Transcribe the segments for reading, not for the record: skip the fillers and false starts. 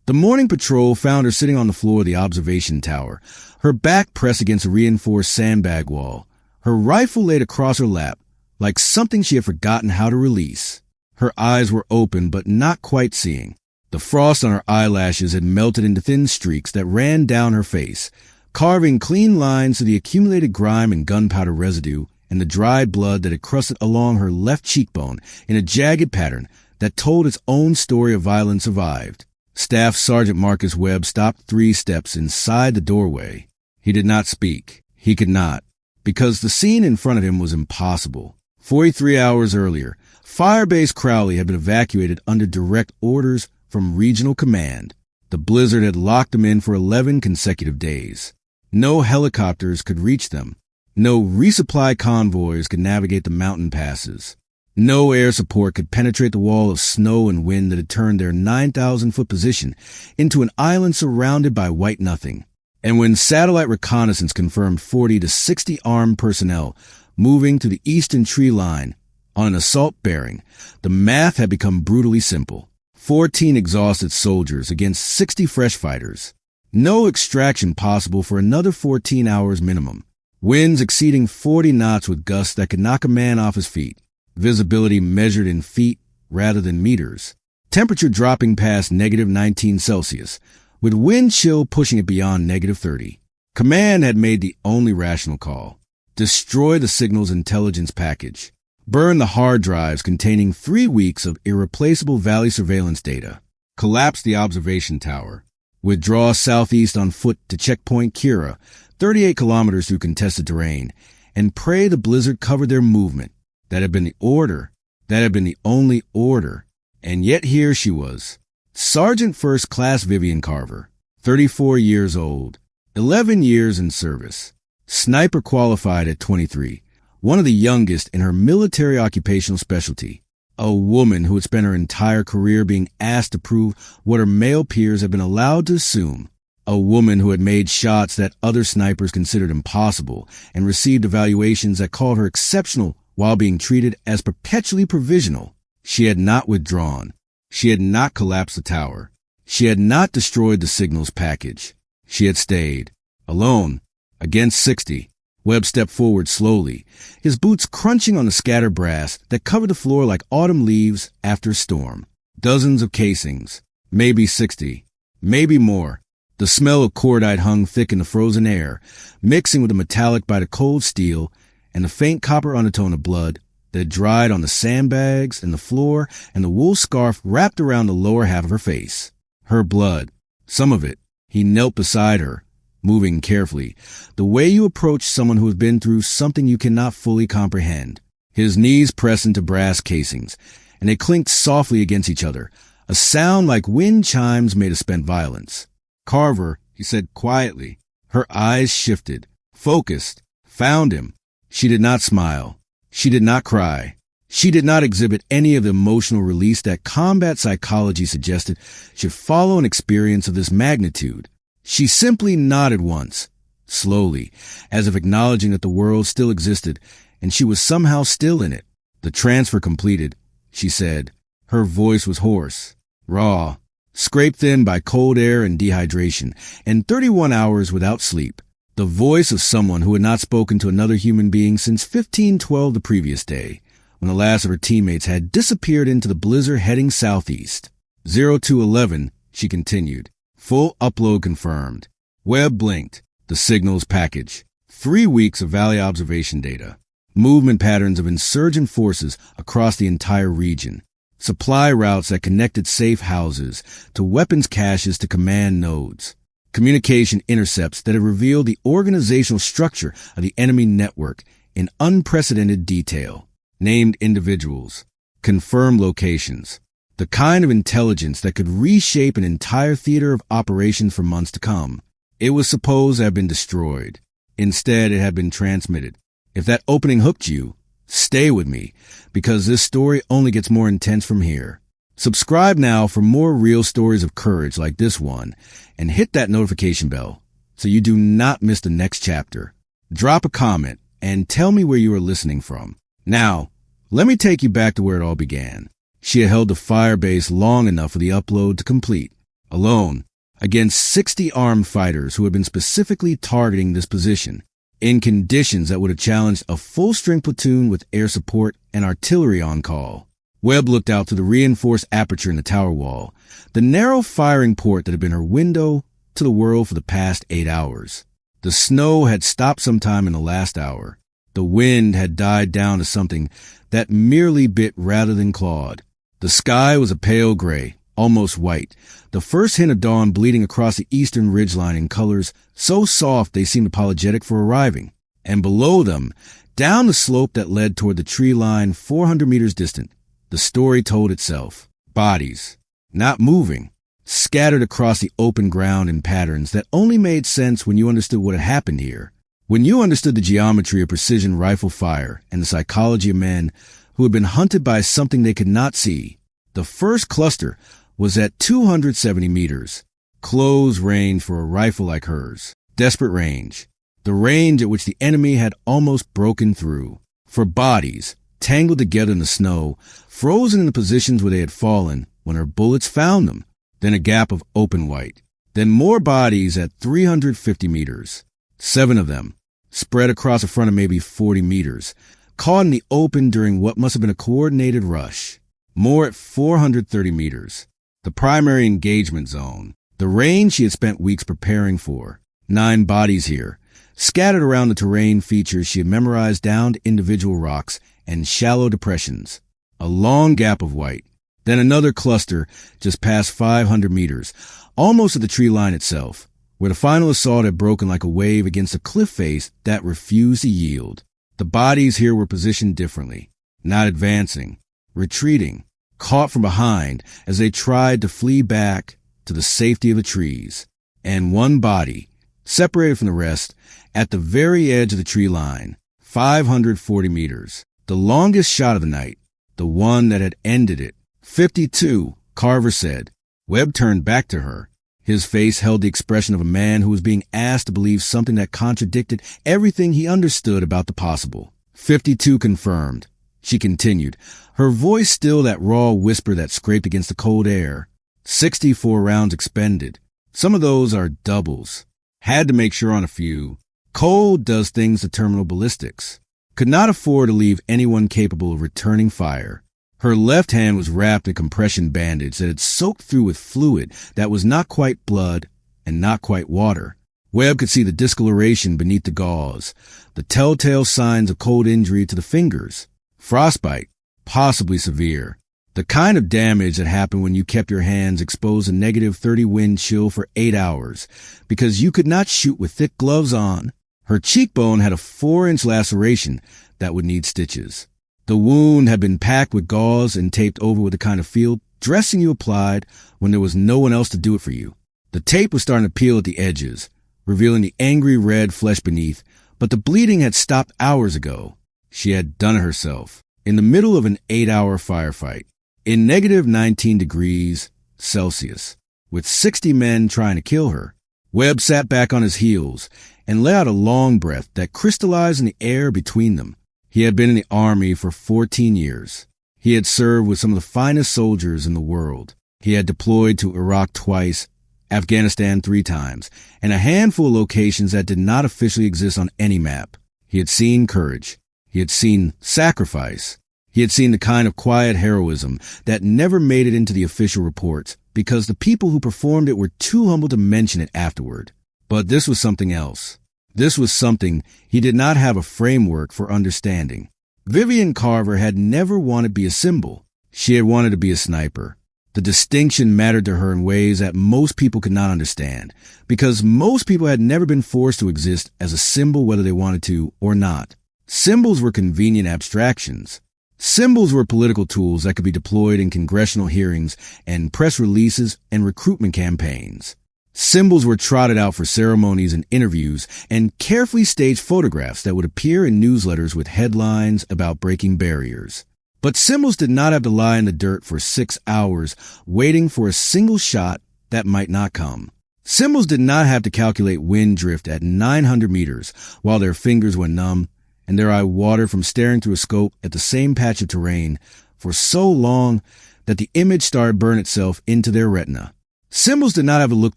The morning patrol found her sitting on the floor of the observation tower, her back pressed against a reinforced sandbag wall, her rifle laid across her lap, like something she had forgotten how to release. Her eyes were open but not quite seeing. The frost on her eyelashes had melted into thin streaks that ran down her face, carving clean lines through the accumulated grime and gunpowder residue and the dried blood that had crusted along her left cheekbone in a jagged pattern that told its own story of violence survived. Staff Sergeant Marcus Webb stopped 3 steps inside the doorway. He did not speak. He could not, because the scene in front of him was impossible. 43 hours earlier, Firebase Crowley had been evacuated under direct orders from Regional Command. The blizzard had locked them in for 11 consecutive days. No helicopters could reach them. No resupply convoys could navigate the mountain passes. No air support could penetrate the wall of snow and wind that had turned their 9,000-foot position into an island surrounded by white nothing. And when satellite reconnaissance confirmed 40 to 60 armed personnel moving to the eastern tree line on an assault bearing, the math had become brutally simple. 14 exhausted soldiers against 60 fresh fighters. No extraction possible for another 14 hours minimum. Winds exceeding 40 knots with gusts that could knock a man off his feet. Visibility measured in feet rather than meters. Temperature dropping past -19°C, with wind chill pushing it beyond -30. Command had made the only rational call. Destroy the signal's intelligence package. Burn the hard drives containing 3 weeks of irreplaceable valley surveillance data. Collapse the observation tower. Withdraw southeast on foot to checkpoint Kira, 38 kilometers through contested terrain, and pray the blizzard covered their movement. That had been the order. That had been the only order. And yet here she was. Sergeant First Class Vivienne Carver, 34 years old, 11 years in service. Sniper qualified at 23, one of the youngest in her military occupational specialty. A woman who had spent her entire career being asked to prove what her male peers had been allowed to assume. A woman who had made shots that other snipers considered impossible and received evaluations that called her exceptional while being treated as perpetually provisional. She had not withdrawn. She had not collapsed the tower. She had not destroyed the signals package. She had stayed. Alone. Against 60. Webb stepped forward slowly, his boots crunching on the scattered brass that covered the floor like autumn leaves after a storm. Dozens of casings. Maybe 60. Maybe more. The smell of cordite hung thick in the frozen air, mixing with the metallic by the cold steel and the faint copper undertone of blood that had dried on the sandbags and the floor and the wool scarf wrapped around the lower half of her face. Her blood. Some of it. He knelt beside her, moving carefully, the way you approach someone who has been through something you cannot fully comprehend. His knees pressed into brass casings, and they clinked softly against each other, a sound like wind chimes made of spent violence. Carver, he said quietly. Her eyes shifted, focused, found him. She did not smile. She did not cry. She did not exhibit any of the emotional release that combat psychology suggested should follow an experience of this magnitude. She simply nodded once, slowly, as if acknowledging that the world still existed and she was somehow still in it. The transfer completed, she said. Her voice was hoarse, raw, scraped thin by cold air and dehydration, and 31 hours without sleep. The voice of someone who had not spoken to another human being since 1512 the previous day, when the last of her teammates had disappeared into the blizzard heading southeast. 0211, she continued. Full upload confirmed. Webb blinked. The signals package. 3 weeks of valley observation data. Movement patterns of insurgent forces across the entire region. Supply routes that connected safe houses to weapons caches to command nodes. Communication intercepts that have revealed the organizational structure of the enemy network in unprecedented detail. Named individuals. Confirmed locations. The kind of intelligence that could reshape an entire theater of operations for months to come. It was supposed to have been destroyed. Instead, it had been transmitted. If that opening hooked you, stay with me, because this story only gets more intense from here. Subscribe now for more real stories of courage like this one, and hit that notification bell so you do not miss the next chapter. Drop a comment and tell me where you are listening from. Now, let me take you back to where it all began. She had held the Firebase long enough for the upload to complete. alone, against 60 armed fighters who had been specifically targeting this position, in conditions that would have challenged a full-strength platoon with air support and artillery on call. Webb looked out through the reinforced aperture in the tower wall, the narrow firing port that had been her window to the world for the past 8 hours. The snow had stopped sometime in the last hour. The wind had died down to something that merely bit rather than clawed. The sky was a pale gray, almost white, the first hint of dawn bleeding across the eastern ridgeline in colors so soft they seemed apologetic for arriving. And below them, down the slope that led toward the tree line 400 meters distant, the story told itself. Bodies, not moving, scattered across the open ground in patterns that only made sense when you understood what had happened here. When you understood the geometry of precision rifle fire and the psychology of men who had been hunted by something they could not see. The first cluster was at 270 meters. Close range for a rifle like hers. Desperate range. The range at which the enemy had almost broken through. For bodies, tangled together in the snow, frozen in the positions where they had fallen when her bullets found them. Then a gap of open white. Then more bodies at 350 meters. 7 of them, spread across a front of maybe 40 meters, caught in the open during what must have been a coordinated rush. More at 430 meters. The primary engagement zone. The range she had spent weeks preparing for. 9 bodies here, scattered around the terrain features she had memorized down to individual rocks and shallow depressions. A long gap of white. Then another cluster just past 500 meters, almost at the tree line itself, where the final assault had broken like a wave against a cliff face that refused to yield. The bodies here were positioned differently, not advancing, retreating, caught from behind as they tried to flee back to the safety of the trees. And one body, separated from the rest, at the very edge of the tree line, 540 meters, the longest shot of the night, the one that had ended it. 52, Carver said. Webb turned back to her. His face held the expression of a man who was being asked to believe something that contradicted everything he understood about the possible. 52 confirmed. She continued, her voice still that raw whisper that scraped against the cold air. 64 rounds expended. Some of those are doubles. Had to make sure on a few. Cold does things to terminal ballistics. Could not afford to leave anyone capable of returning fire. Her left hand was wrapped in a compression bandage that had soaked through with fluid that was not quite blood and not quite water. Webb could see the discoloration beneath the gauze, the telltale signs of cold injury to the fingers. Frostbite, possibly severe. The kind of damage that happened when you kept your hands exposed to -30 wind chill for 8 hours because you could not shoot with thick gloves on. Her cheekbone had a 4-inch laceration that would need stitches. The wound had been packed with gauze and taped over with the kind of field dressing you applied when there was no one else to do it for you. The tape was starting to peel at the edges, revealing the angry red flesh beneath, but the bleeding had stopped hours ago. She had done it herself, in the middle of an 8-hour firefight, in -19 degrees Celsius, with 60 men trying to kill her. Webb sat back on his heels and let out a long breath that crystallized in the air between them. He had been in the Army for 14 years. He had served with some of the finest soldiers in the world. He had deployed to Iraq twice, Afghanistan 3 times, and a handful of locations that did not officially exist on any map. He had seen courage. He had seen sacrifice. He had seen the kind of quiet heroism that never made it into the official reports because the people who performed it were too humble to mention it afterward. But this was something else. This was something he did not have a framework for understanding. Vivienne Carver had never wanted to be a symbol. She had wanted to be a sniper. The distinction mattered to her in ways that most people could not understand, because most people had never been forced to exist as a symbol whether they wanted to or not. Symbols were convenient abstractions. Symbols were political tools that could be deployed in congressional hearings and press releases and recruitment campaigns. Symbols were trotted out for ceremonies and interviews and carefully staged photographs that would appear in newsletters with headlines about breaking barriers. But symbols did not have to lie in the dirt for 6 hours waiting for a single shot that might not come. Symbols did not have to calculate wind drift at 900 meters while their fingers went numb and their eye watered from staring through a scope at the same patch of terrain for so long that the image started to burn itself into their retina. Symbols did not have to look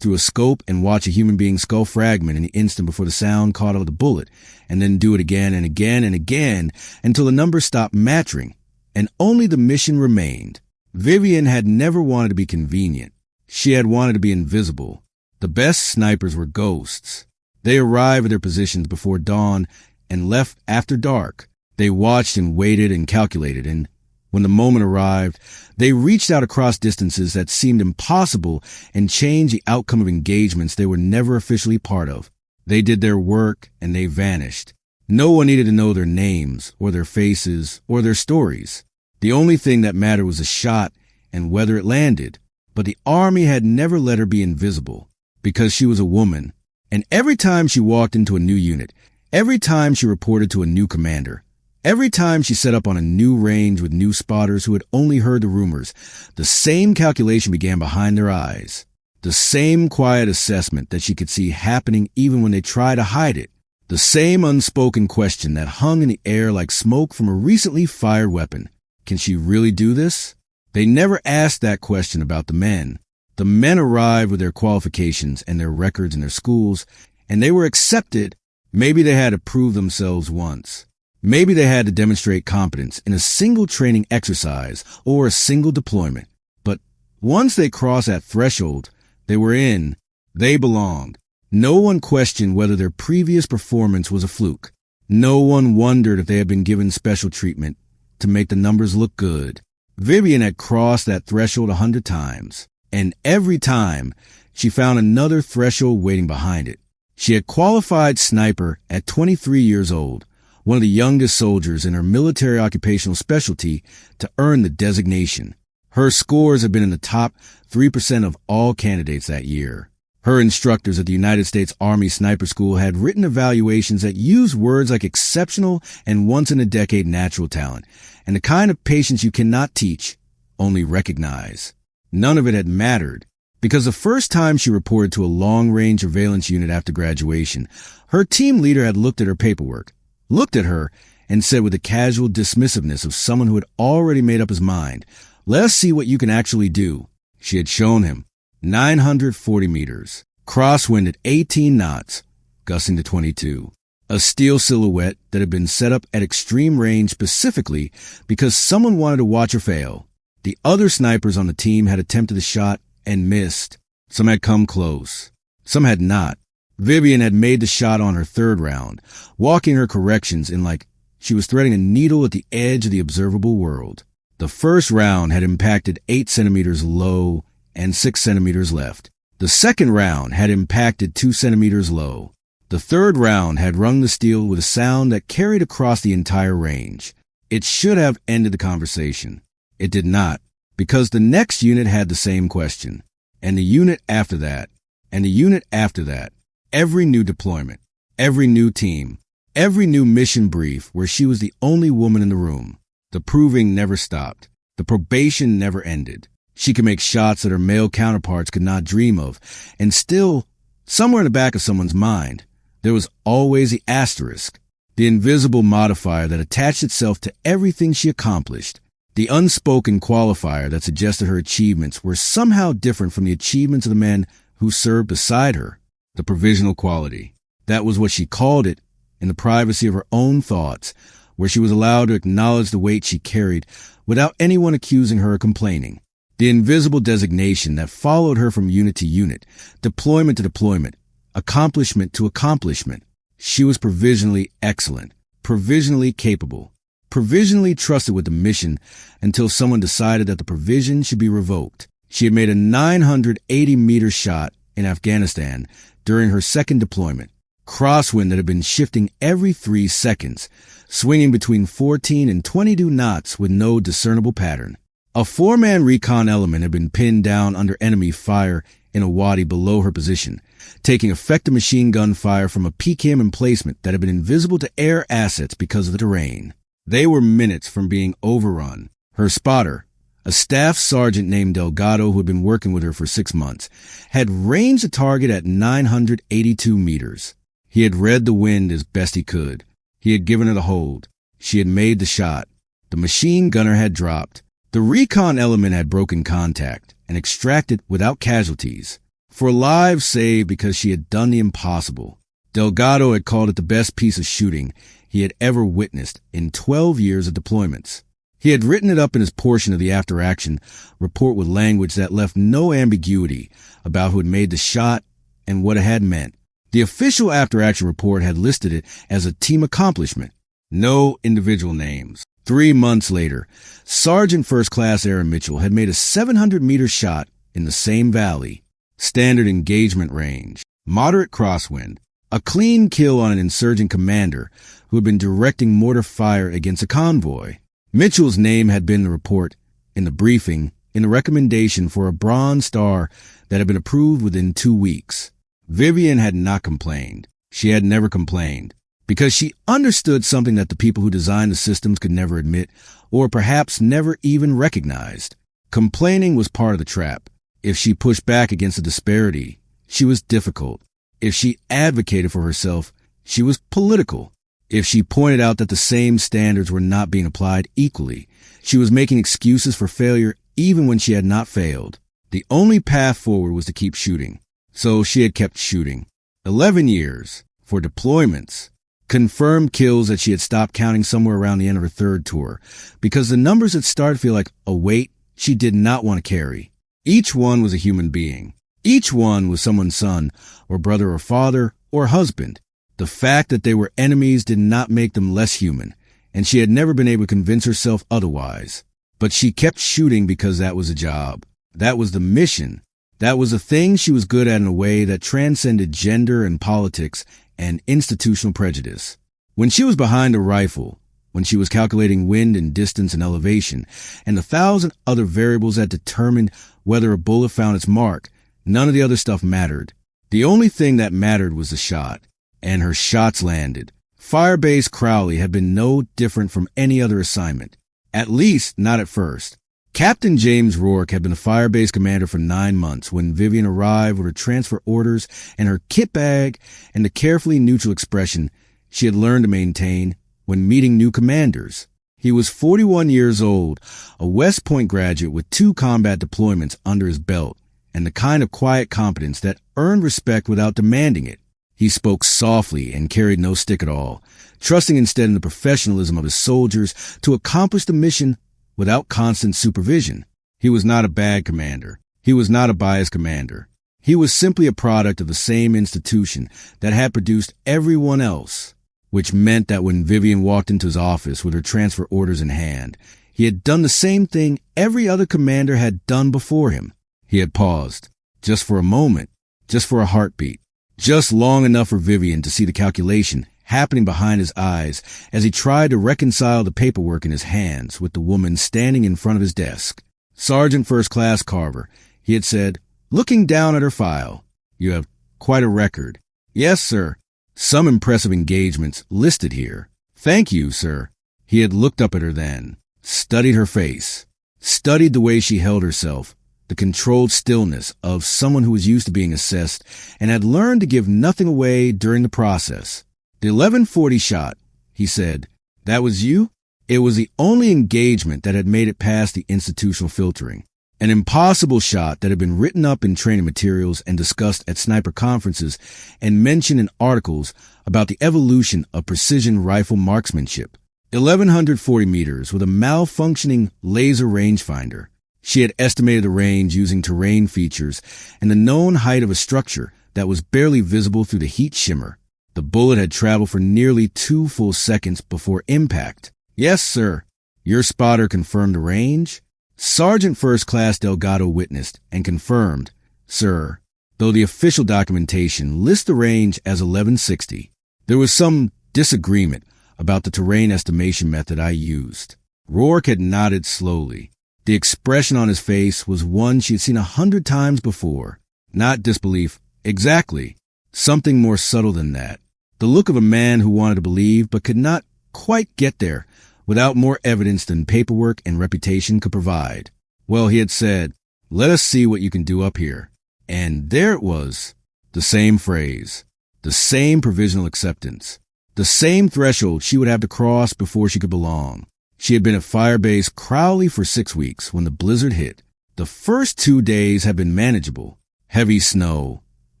through a scope and watch a human being's skull fragment in the instant before the sound caught up the bullet, and then do it again and again and again until the numbers stopped matching, and only the mission remained. Vivienne had never wanted to be convenient. She had wanted to be invisible. The best snipers were ghosts. They arrived at their positions before dawn and left after dark. They watched and waited and calculated, and when the moment arrived, they reached out across distances that seemed impossible and changed the outcome of engagements they were never officially part of. They did their work and they vanished. No one needed to know their names or their faces or their stories. The only thing that mattered was the shot and whether it landed. But the army had never let her be invisible because she was a woman. And every time she walked into a new unit, every time she reported to a new commander, every time she set up on a new range with new spotters who had only heard the rumors, the same calculation began behind their eyes. The same quiet assessment that she could see happening even when they tried to hide it. The same unspoken question that hung in the air like smoke from a recently fired weapon. Can she really do this? They never asked that question about the men. The men arrived with their qualifications and their records and their schools, and they were accepted. Maybe they had to prove themselves once. Maybe they had to demonstrate competence in a single training exercise or a single deployment. But once they crossed that threshold, they were in. They belonged. No one questioned whether their previous performance was a fluke. No one wondered if they had been given special treatment to make the numbers look good. Vivienne had crossed that threshold 100 times, and every time she found another threshold waiting behind it. She had qualified sniper at 23 years old, one of the youngest soldiers in her military occupational specialty, to earn the designation. Her scores had been in the top 3% of all candidates that year. Her instructors at the United States Army Sniper School had written evaluations that used words like exceptional and once-in-a-decade natural talent, and the kind of patience you cannot teach, only recognize. None of it had mattered, because the first time she reported to a long-range surveillance unit after graduation, her team leader had looked at her paperwork, looked at her, and said with the casual dismissiveness of someone who had already made up his mind, "Let us see what you can actually do." She had shown him 940 meters, crosswind at 18 knots, gusting to 22. A steel silhouette that had been set up at extreme range specifically because someone wanted to watch her fail. The other snipers on the team had attempted the shot and missed. Some had come close. Some had not. Vivienne had made the shot on her third round, walking her corrections in like she was threading a needle at the edge of the observable world. The first round had impacted 8 centimeters low and 6 centimeters left. The second round had impacted 2 centimeters low. The third round had rung the steel with a sound that carried across the entire range. It should have ended the conversation. It did not, because the next unit had the same question, and the unit after that, and the unit after that. Every new deployment, every new team, every new mission brief where she was the only woman in the room. The proving never stopped. The probation never ended. She could make shots that her male counterparts could not dream of, and still, somewhere in the back of someone's mind, there was always the asterisk, the invisible modifier that attached itself to everything she accomplished, the unspoken qualifier that suggested her achievements were somehow different from the achievements of the men who served beside her. The provisional quality. That was what she called it in the privacy of her own thoughts, where she was allowed to acknowledge the weight she carried without anyone accusing her of complaining. The invisible designation that followed her from unit to unit, deployment to deployment, accomplishment to accomplishment. She was provisionally excellent, provisionally capable, provisionally trusted with the mission until someone decided that the provision should be revoked. She had made a 980-meter shot in Afghanistan during her second deployment, crosswind that had been shifting every 3 seconds, swinging between 14 and 22 knots with no discernible pattern. A 4-man recon element had been pinned down under enemy fire in a wadi below her position, taking effective machine gun fire from a PKM emplacement that had been invisible to air assets because of the terrain. They were minutes from being overrun. Her spotter, a staff sergeant named Delgado who had been working with her for 6 months, had ranged the target at 982 meters. He had read the wind as best he could. He had given her the hold. She had made the shot. The machine gunner had dropped. The recon element had broken contact, and extracted without casualties. For lives saved because she had done the impossible. Delgado had called it the best piece of shooting he had ever witnessed in 12 years of deployments. He had written it up in his portion of the after-action report with language that left no ambiguity about who had made the shot and what it had meant. The official after-action report had listed it as a team accomplishment. No individual names. 3 months later, Sergeant First Class Aaron Mitchell had made a 700-meter shot in the same valley. Standard engagement range. Moderate crosswind. A clean kill on an insurgent commander who had been directing mortar fire against a convoy. Mitchell's name had been in the report, in the briefing, in the recommendation for a Bronze Star that had been approved within 2 weeks. Vivienne had not complained. She had never complained, because she understood something that the people who designed the systems could never admit, or perhaps never even recognized. Complaining was part of the trap. If she pushed back against the disparity, she was difficult. If she advocated for herself, she was political. If she pointed out that the same standards were not being applied equally, she was making excuses for failure even when she had not failed. The only path forward was to keep shooting. So she had kept shooting. 11 years for deployments. Confirmed kills that she had stopped counting somewhere around the end of her third tour, because the numbers had started to feel like a weight she did not want to carry. Each one was a human being. Each one was someone's son, or brother, or father, or husband. The fact that they were enemies did not make them less human, and she had never been able to convince herself otherwise. But she kept shooting because that was a job. That was the mission. That was a thing she was good at in a way that transcended gender and politics and institutional prejudice. When she was behind a rifle, when she was calculating wind and distance and elevation, and the 1,000 other variables that determined whether a bullet found its mark, none of the other stuff mattered. The only thing that mattered was the shot. And her shots landed. Firebase Crowley had been no different from any other assignment. At least, not at first. Captain James Rourke had been the Firebase commander for 9 months when Vivienne arrived with her transfer orders and her kit bag and the carefully neutral expression she had learned to maintain when meeting new commanders. He was 41 years old, a West Point graduate with 2 combat deployments under his belt, and the kind of quiet competence that earned respect without demanding it. He spoke softly and carried no stick at all, trusting instead in the professionalism of his soldiers to accomplish the mission without constant supervision. He was not a bad commander. He was not a biased commander. He was simply a product of the same institution that had produced everyone else, which meant that when Vivienne walked into his office with her transfer orders in hand, he had done the same thing every other commander had done before him. He had paused, just for a moment, just for a heartbeat. Just long enough for Vivienne to see the calculation happening behind his eyes as he tried to reconcile the paperwork in his hands with the woman standing in front of his desk. Sergeant First Class Carver, he had said, looking down at her file. You have quite a record. Yes, sir. Some impressive engagements listed here. Thank you, sir. He had looked up at her then, studied her face, studied the way she held herself, the controlled stillness of someone who was used to being assessed and had learned to give nothing away during the process. The 1140 shot, he said. That was you? It was the only engagement that had made it past the institutional filtering. An impossible shot that had been written up in training materials and discussed at sniper conferences and mentioned in articles about the evolution of precision rifle marksmanship. 1,140 meters with a malfunctioning laser rangefinder. She had estimated the range using terrain features and the known height of a structure that was barely visible through the heat shimmer. The bullet had traveled for nearly 2 full seconds before impact. Yes, sir. Your spotter confirmed the range? Sergeant First Class Delgado witnessed and confirmed, sir, though the official documentation lists the range as 1160. There was some disagreement about the terrain estimation method I used. Rourke had nodded slowly. The expression on his face was one she had seen 100 times before. Not disbelief. Exactly. Something more subtle than that. The look of a man who wanted to believe but could not quite get there without more evidence than paperwork and reputation could provide. Well, he had said, let us see what you can do up here. And there it was. The same phrase. The same provisional acceptance. The same threshold she would have to cross before she could belong. She had been at Firebase Crowley for 6 weeks when the blizzard hit. The first 2 days had been manageable. Heavy snow,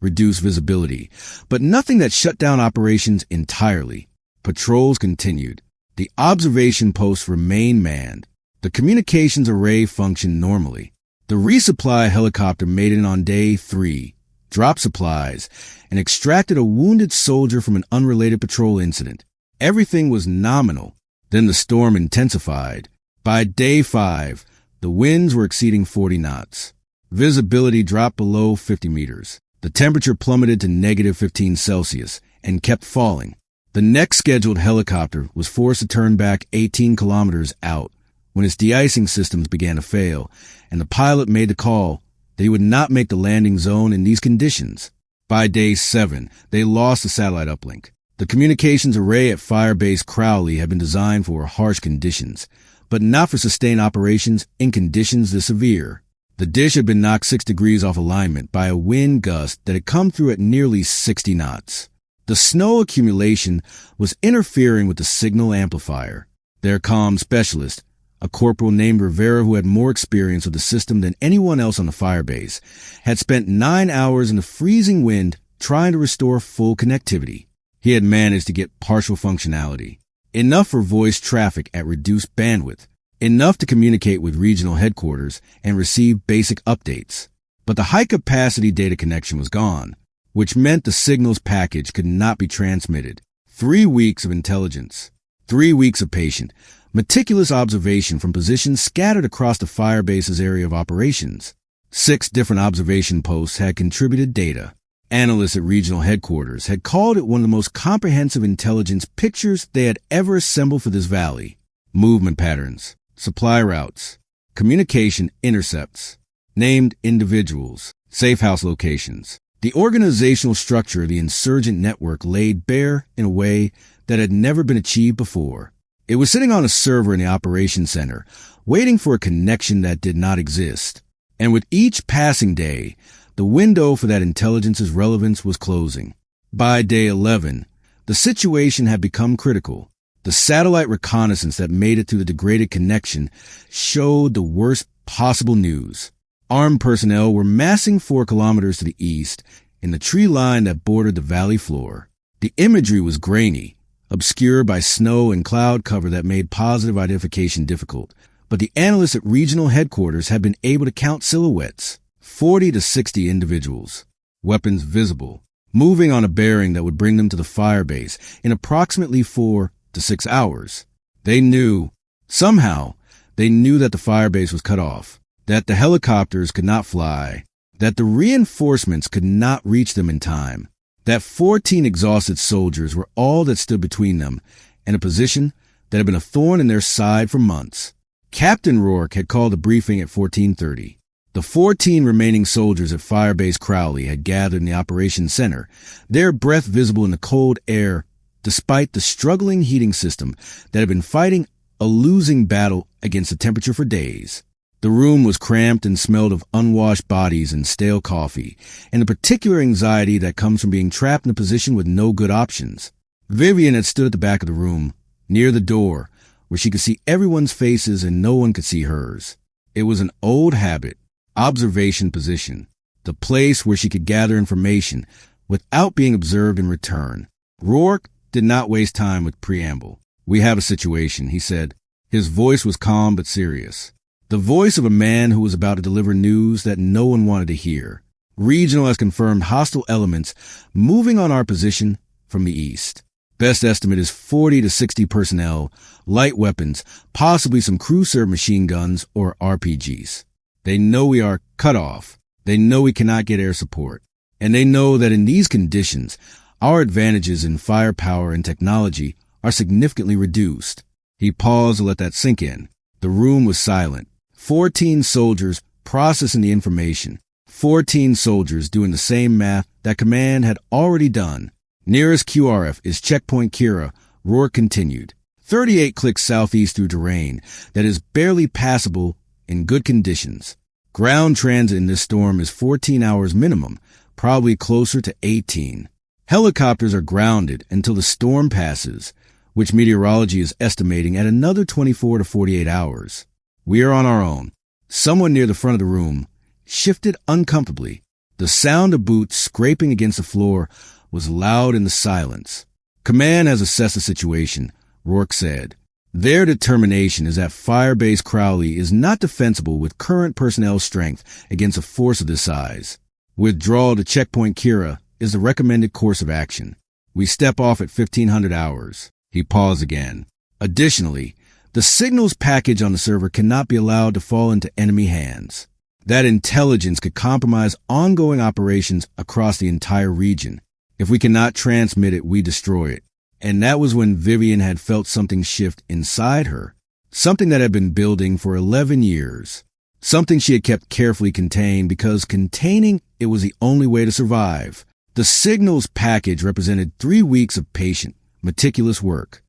reduced visibility, but nothing that shut down operations entirely. Patrols continued. The observation posts remained manned. The communications array functioned normally. The resupply helicopter made it on day 3, dropped supplies, and extracted a wounded soldier from an unrelated patrol incident. Everything was nominal. Then the storm intensified. By day 5, the winds were exceeding 40 knots. Visibility dropped below 50 meters. The temperature plummeted to negative 15 Celsius and kept falling. The next scheduled helicopter was forced to turn back 18 kilometers out when its de-icing systems began to fail, and the pilot made the call that he would not make the landing zone in these conditions. By day 7, they lost the satellite uplink. The communications array at Firebase Crowley had been designed for harsh conditions, but not for sustained operations in conditions this severe. The dish had been knocked 6 degrees off alignment by a wind gust that had come through at nearly 60 knots. The snow accumulation was interfering with the signal amplifier. Their comm specialist, a corporal named Rivera who had more experience with the system than anyone else on the Firebase, had spent 9 hours in the freezing wind trying to restore full connectivity. He had managed to get partial functionality, enough for voice traffic at reduced bandwidth, enough to communicate with regional headquarters and receive basic updates. But the high-capacity data connection was gone, which meant the signals package could not be transmitted. 3 weeks of intelligence, 3 weeks of patient, meticulous observation from positions scattered across the Firebase's area of operations. 6 different observation posts had contributed data. Analysts at regional headquarters had called it one of the most comprehensive intelligence pictures they had ever assembled for this valley. Movement patterns, supply routes, communication intercepts, named individuals, safe house locations. The organizational structure of the insurgent network laid bare in a way that had never been achieved before. It was sitting on a server in the operations center, waiting for a connection that did not exist. And with each passing day, the window for that intelligence's relevance was closing. By day 11, the situation had become critical. The satellite reconnaissance that made it through the degraded connection showed the worst possible news. Armed personnel were massing 4 kilometers to the east in the tree line that bordered the valley floor. The imagery was grainy, obscured by snow and cloud cover that made positive identification difficult. But the analysts at regional headquarters had been able to count silhouettes, 40 to 60 individuals, weapons visible, moving on a bearing that would bring them to the Firebase in approximately 4 to 6 hours. They knew, somehow, they knew that the Firebase was cut off, that the helicopters could not fly, that the reinforcements could not reach them in time, that 14 exhausted soldiers were all that stood between them and a position that had been a thorn in their side for months. Captain Rourke had called a briefing at 14:30. The 14 remaining soldiers at Firebase Crowley had gathered in the operations center, their breath visible in the cold air, despite the struggling heating system that had been fighting a losing battle against the temperature for days. The room was cramped and smelled of unwashed bodies and stale coffee, and the particular anxiety that comes from being trapped in a position with no good options. Vivienne had stood at the back of the room, near the door, where she could see everyone's faces and no one could see hers. It was an old habit, observation position, the place where she could gather information without being observed in return. Rourke did not waste time with preamble. "We have a situation," he said. His voice was calm but serious. The voice of a man who was about to deliver news that no one wanted to hear. Regional has confirmed hostile elements moving on our position from the east. Best estimate is 40 to 60 personnel, light weapons, possibly some crew-served machine guns or RPGs. They know we are cut off. They know we cannot get air support. And they know that in these conditions, our advantages in firepower and technology are significantly reduced. He paused to let that sink in. The room was silent. 14 soldiers processing the information. 14 soldiers doing the same math that command had already done. Nearest QRF is Checkpoint Kira, Rourke continued. 38 clicks southeast through terrain that is barely passable in good conditions. Ground transit in this storm is 14 hours minimum, probably closer to 18. Helicopters are grounded until the storm passes, which meteorology is estimating at another 24 to 48 hours. We are on our own. Someone near the front of the room shifted uncomfortably. The sound of boots scraping against the floor was loud in the silence. Command has assessed the situation, Rourke said. Their determination is that Firebase Crowley is not defensible with current personnel strength against a force of this size. Withdrawal to Checkpoint Kira is the recommended course of action. We step off at 1500 hours. He paused again. Additionally, the signals package on the server cannot be allowed to fall into enemy hands. That intelligence could compromise ongoing operations across the entire region. If we cannot transmit it, we destroy it. And that was when Vivienne had felt something shift inside her, something that had been building for 11 years, something she had kept carefully contained because containing it was the only way to survive. The signals package represented 3 weeks of patient, meticulous work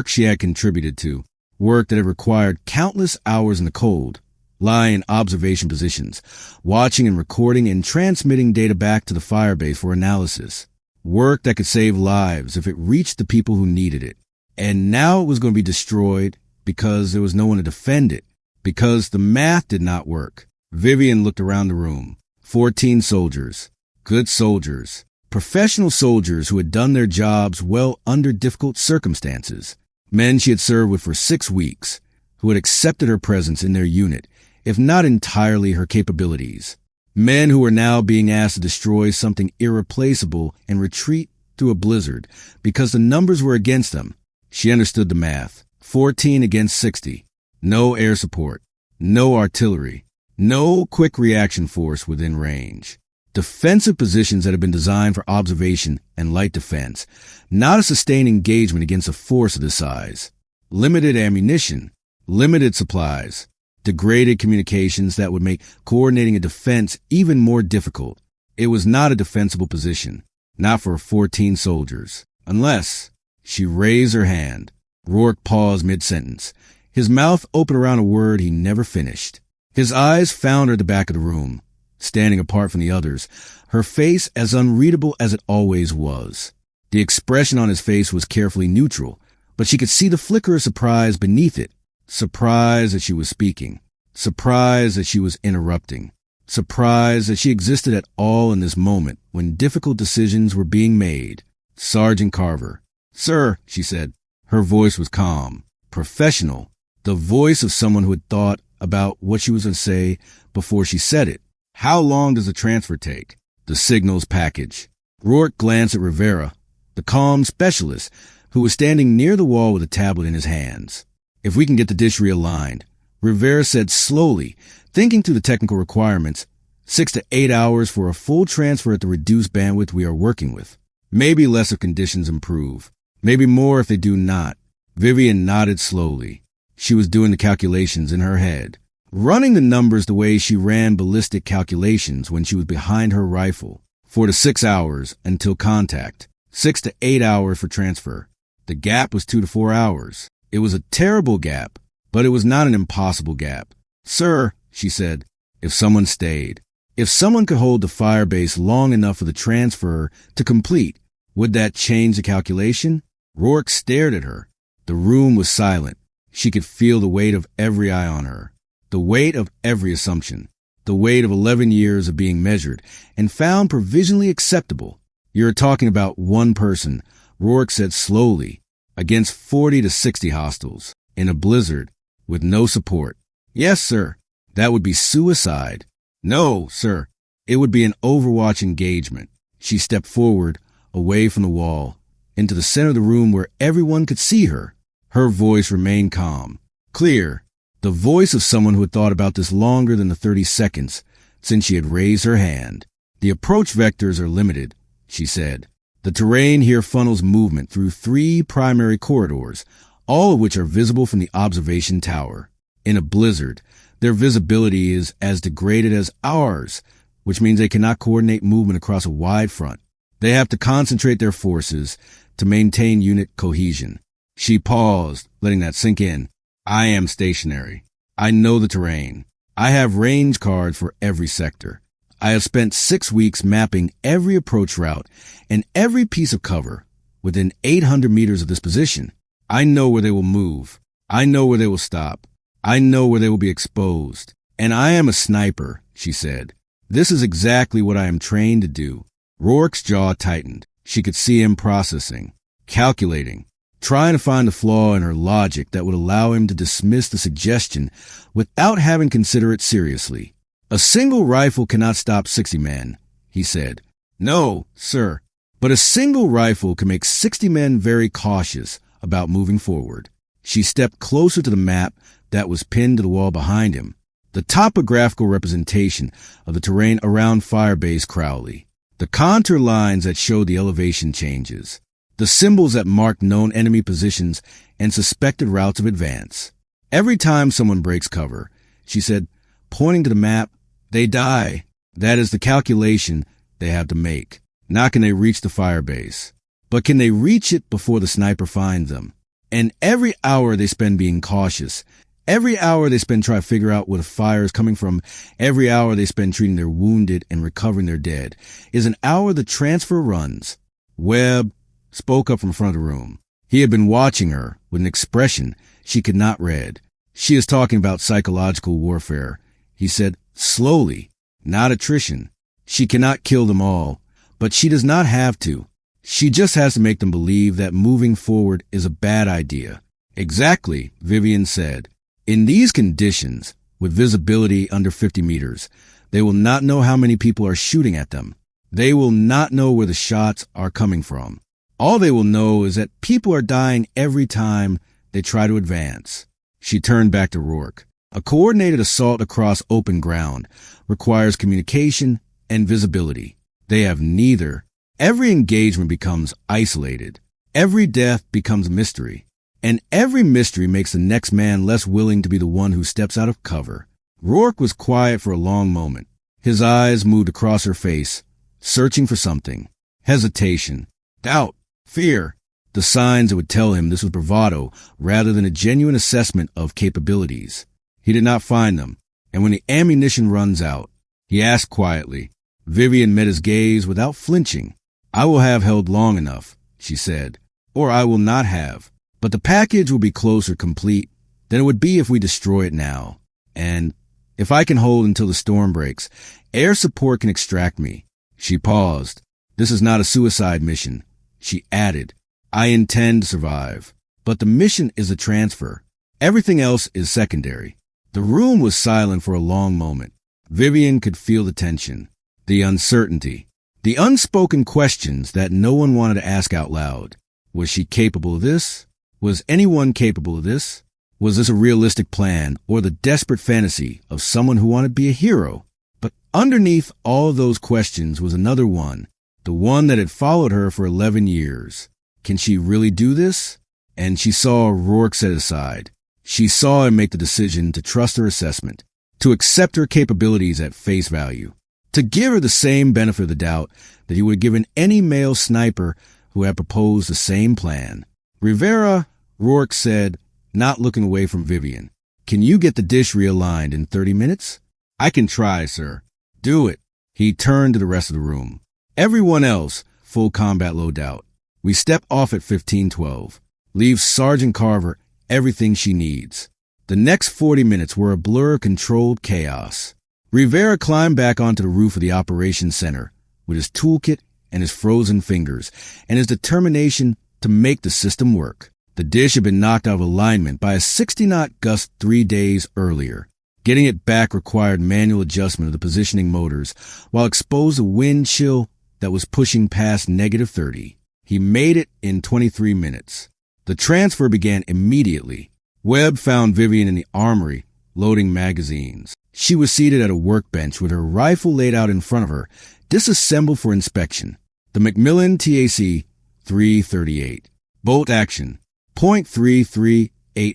she had contributed to, work that had required countless hours in the cold, lying in observation positions, watching and recording and transmitting data back to the Firebase for analysis. Work that could save lives if it reached the people who needed it. And now it was going to be destroyed because there was no one to defend it, because the math did not work. Vivienne looked around the room. 14 soldiers, good soldiers, professional soldiers who had done their jobs well under difficult circumstances. Men she had served with for 6 weeks, who had accepted her presence in their unit, if not entirely her capabilities. Men who were now being asked to destroy something irreplaceable and retreat through a blizzard because the numbers were against them. She understood the math. 14 against 60. No air support. No artillery. No quick reaction force within range. Defensive positions that had been designed for observation and light defense, not a sustained engagement against a force of this size. Limited ammunition. Limited supplies. Degraded communications that would make coordinating a defense even more difficult. It was not a defensible position, not for 14 soldiers. Unless she raised her hand. Rourke paused mid-sentence, his mouth open around a word he never finished. His eyes found her at the back of the room, standing apart from the others, her face as unreadable as it always was. The expression on his face was carefully neutral, but she could see the flicker of surprise beneath it. Surprise that she was speaking. Surprise that she was interrupting. Surprise that she existed at all in this moment when difficult decisions were being made. Sergeant Carver. Sir, she said. Her voice was calm, professional, the voice of someone who had thought about what she was going to say before she said it. How long does the transfer take? The signals package. Rourke glanced at Rivera, the calm specialist, who was standing near the wall with a tablet in his hands. If we can get the dish realigned, Rivera said slowly, thinking through the technical requirements, 6 to 8 hours for a full transfer at the reduced bandwidth we are working with. Maybe less if conditions improve. Maybe more if they do not. Vivienne nodded slowly. She was doing the calculations in her head, running the numbers the way she ran ballistic calculations when she was behind her rifle. 4 to 6 hours until contact. 6 to 8 hours for transfer. The gap was 2 to 4 hours. It was a terrible gap, but it was not an impossible gap. Sir, she said, if someone stayed, if someone could hold the Firebase long enough for the transfer to complete, would that change the calculation? Rourke stared at her. The room was silent. She could feel the weight of every eye on her, the weight of every assumption, the weight of 11 years of being measured and found provisionally acceptable. You're talking about one person, Rourke said slowly, against 40 to 60 hostiles, in a blizzard, with no support. Yes, sir. That would be suicide. No, sir. It would be an Overwatch engagement. She stepped forward, away from the wall, into the center of the room where everyone could see her. Her voice remained calm, clear, the voice of someone who had thought about this longer than the 30 seconds since she had raised her hand. The approach vectors are limited, she said. The terrain here funnels movement through 3 primary corridors, all of which are visible from the observation tower. In a blizzard, their visibility is as degraded as ours, which means they cannot coordinate movement across a wide front. They have to concentrate their forces to maintain unit cohesion. She paused, letting that sink in. I am stationary. I know the terrain. I have range cards for every sector. I have spent 6 weeks mapping every approach route and every piece of cover within 800 meters of this position. I know where they will move. I know where they will stop. I know where they will be exposed. And I am a sniper, she said. This is exactly what I am trained to do. Rourke's jaw tightened. She could see him processing, calculating, trying to find a flaw in her logic that would allow him to dismiss the suggestion without having to consider it seriously. A single rifle cannot stop 60 men, he said. No, sir. But a single rifle can make 60 men very cautious about moving forward. She stepped closer to the map that was pinned to the wall behind him, the topographical representation of the terrain around Firebase Crowley, the contour lines that showed the elevation changes, the symbols that marked known enemy positions and suspected routes of advance. Every time someone breaks cover, she said, pointing to the map, they die. That is the calculation they have to make. Not can they reach the firebase, but can they reach it before the sniper finds them? And every hour they spend being cautious, every hour they spend trying to figure out where the fire is coming from, every hour they spend treating their wounded and recovering their dead, is an hour the transfer runs. Webb spoke up from front of the room. He had been watching her with an expression she could not read. She is talking about psychological warfare. He said, slowly, not attrition. She cannot kill them all, but she does not have to. She just has to make them believe that moving forward is a bad idea. Exactly, Vivienne said. In these conditions, with visibility under 50 meters, they will not know how many people are shooting at them. They will not know where the shots are coming from. All they will know is that people are dying every time they try to advance. She turned back to Rourke. A coordinated assault across open ground requires communication and visibility. They have neither. Every engagement becomes isolated. Every death becomes a mystery. And every mystery makes the next man less willing to be the one who steps out of cover. Rourke was quiet for a long moment. His eyes moved across her face, searching for something. Hesitation, doubt, fear. The signs that would tell him this was bravado rather than a genuine assessment of capabilities. He did not find them, and when the ammunition runs out, he asked quietly. Vivienne met his gaze without flinching. I will have held long enough, she said, or I will not have. But the package will be closer complete than it would be if we destroy it now. And if I can hold until the storm breaks, air support can extract me. She paused. This is not a suicide mission. She added, I intend to survive. But the mission is a transfer. Everything else is secondary. The room was silent for a long moment. Vivienne could feel the tension, the uncertainty, the unspoken questions that no one wanted to ask out loud. Was she capable of this? Was anyone capable of this? Was this a realistic plan or the desperate fantasy of someone who wanted to be a hero? But underneath all those questions was another one, the one that had followed her for 11 years. Can she really do this? And she saw Rourke set aside. She saw him make the decision to trust her assessment, to accept her capabilities at face value, to give her the same benefit of the doubt that he would have given any male sniper who had proposed the same plan. Rivera, Rourke said, not looking away from Vivienne. Can you get the dish realigned in 30 minutes? I can try, sir. Do it. He turned to the rest of the room. Everyone else, full combat loadout. We step off at 1512. Leave Sergeant Carver everything she needs. The next 40 minutes were a blur of controlled chaos. Rivera climbed back onto the roof of the operations center with his toolkit and his frozen fingers and his determination to make the system work. The dish had been knocked out of alignment by a 60-knot gust 3 days earlier. Getting it back required manual adjustment of the positioning motors while exposed to wind chill that was pushing past -30. He made it in 23 minutes. The transfer began immediately. Webb found Vivienne in the armory, loading magazines. She was seated at a workbench with her rifle laid out in front of her, disassembled for inspection. The Macmillan TAC 338. Bolt action. .338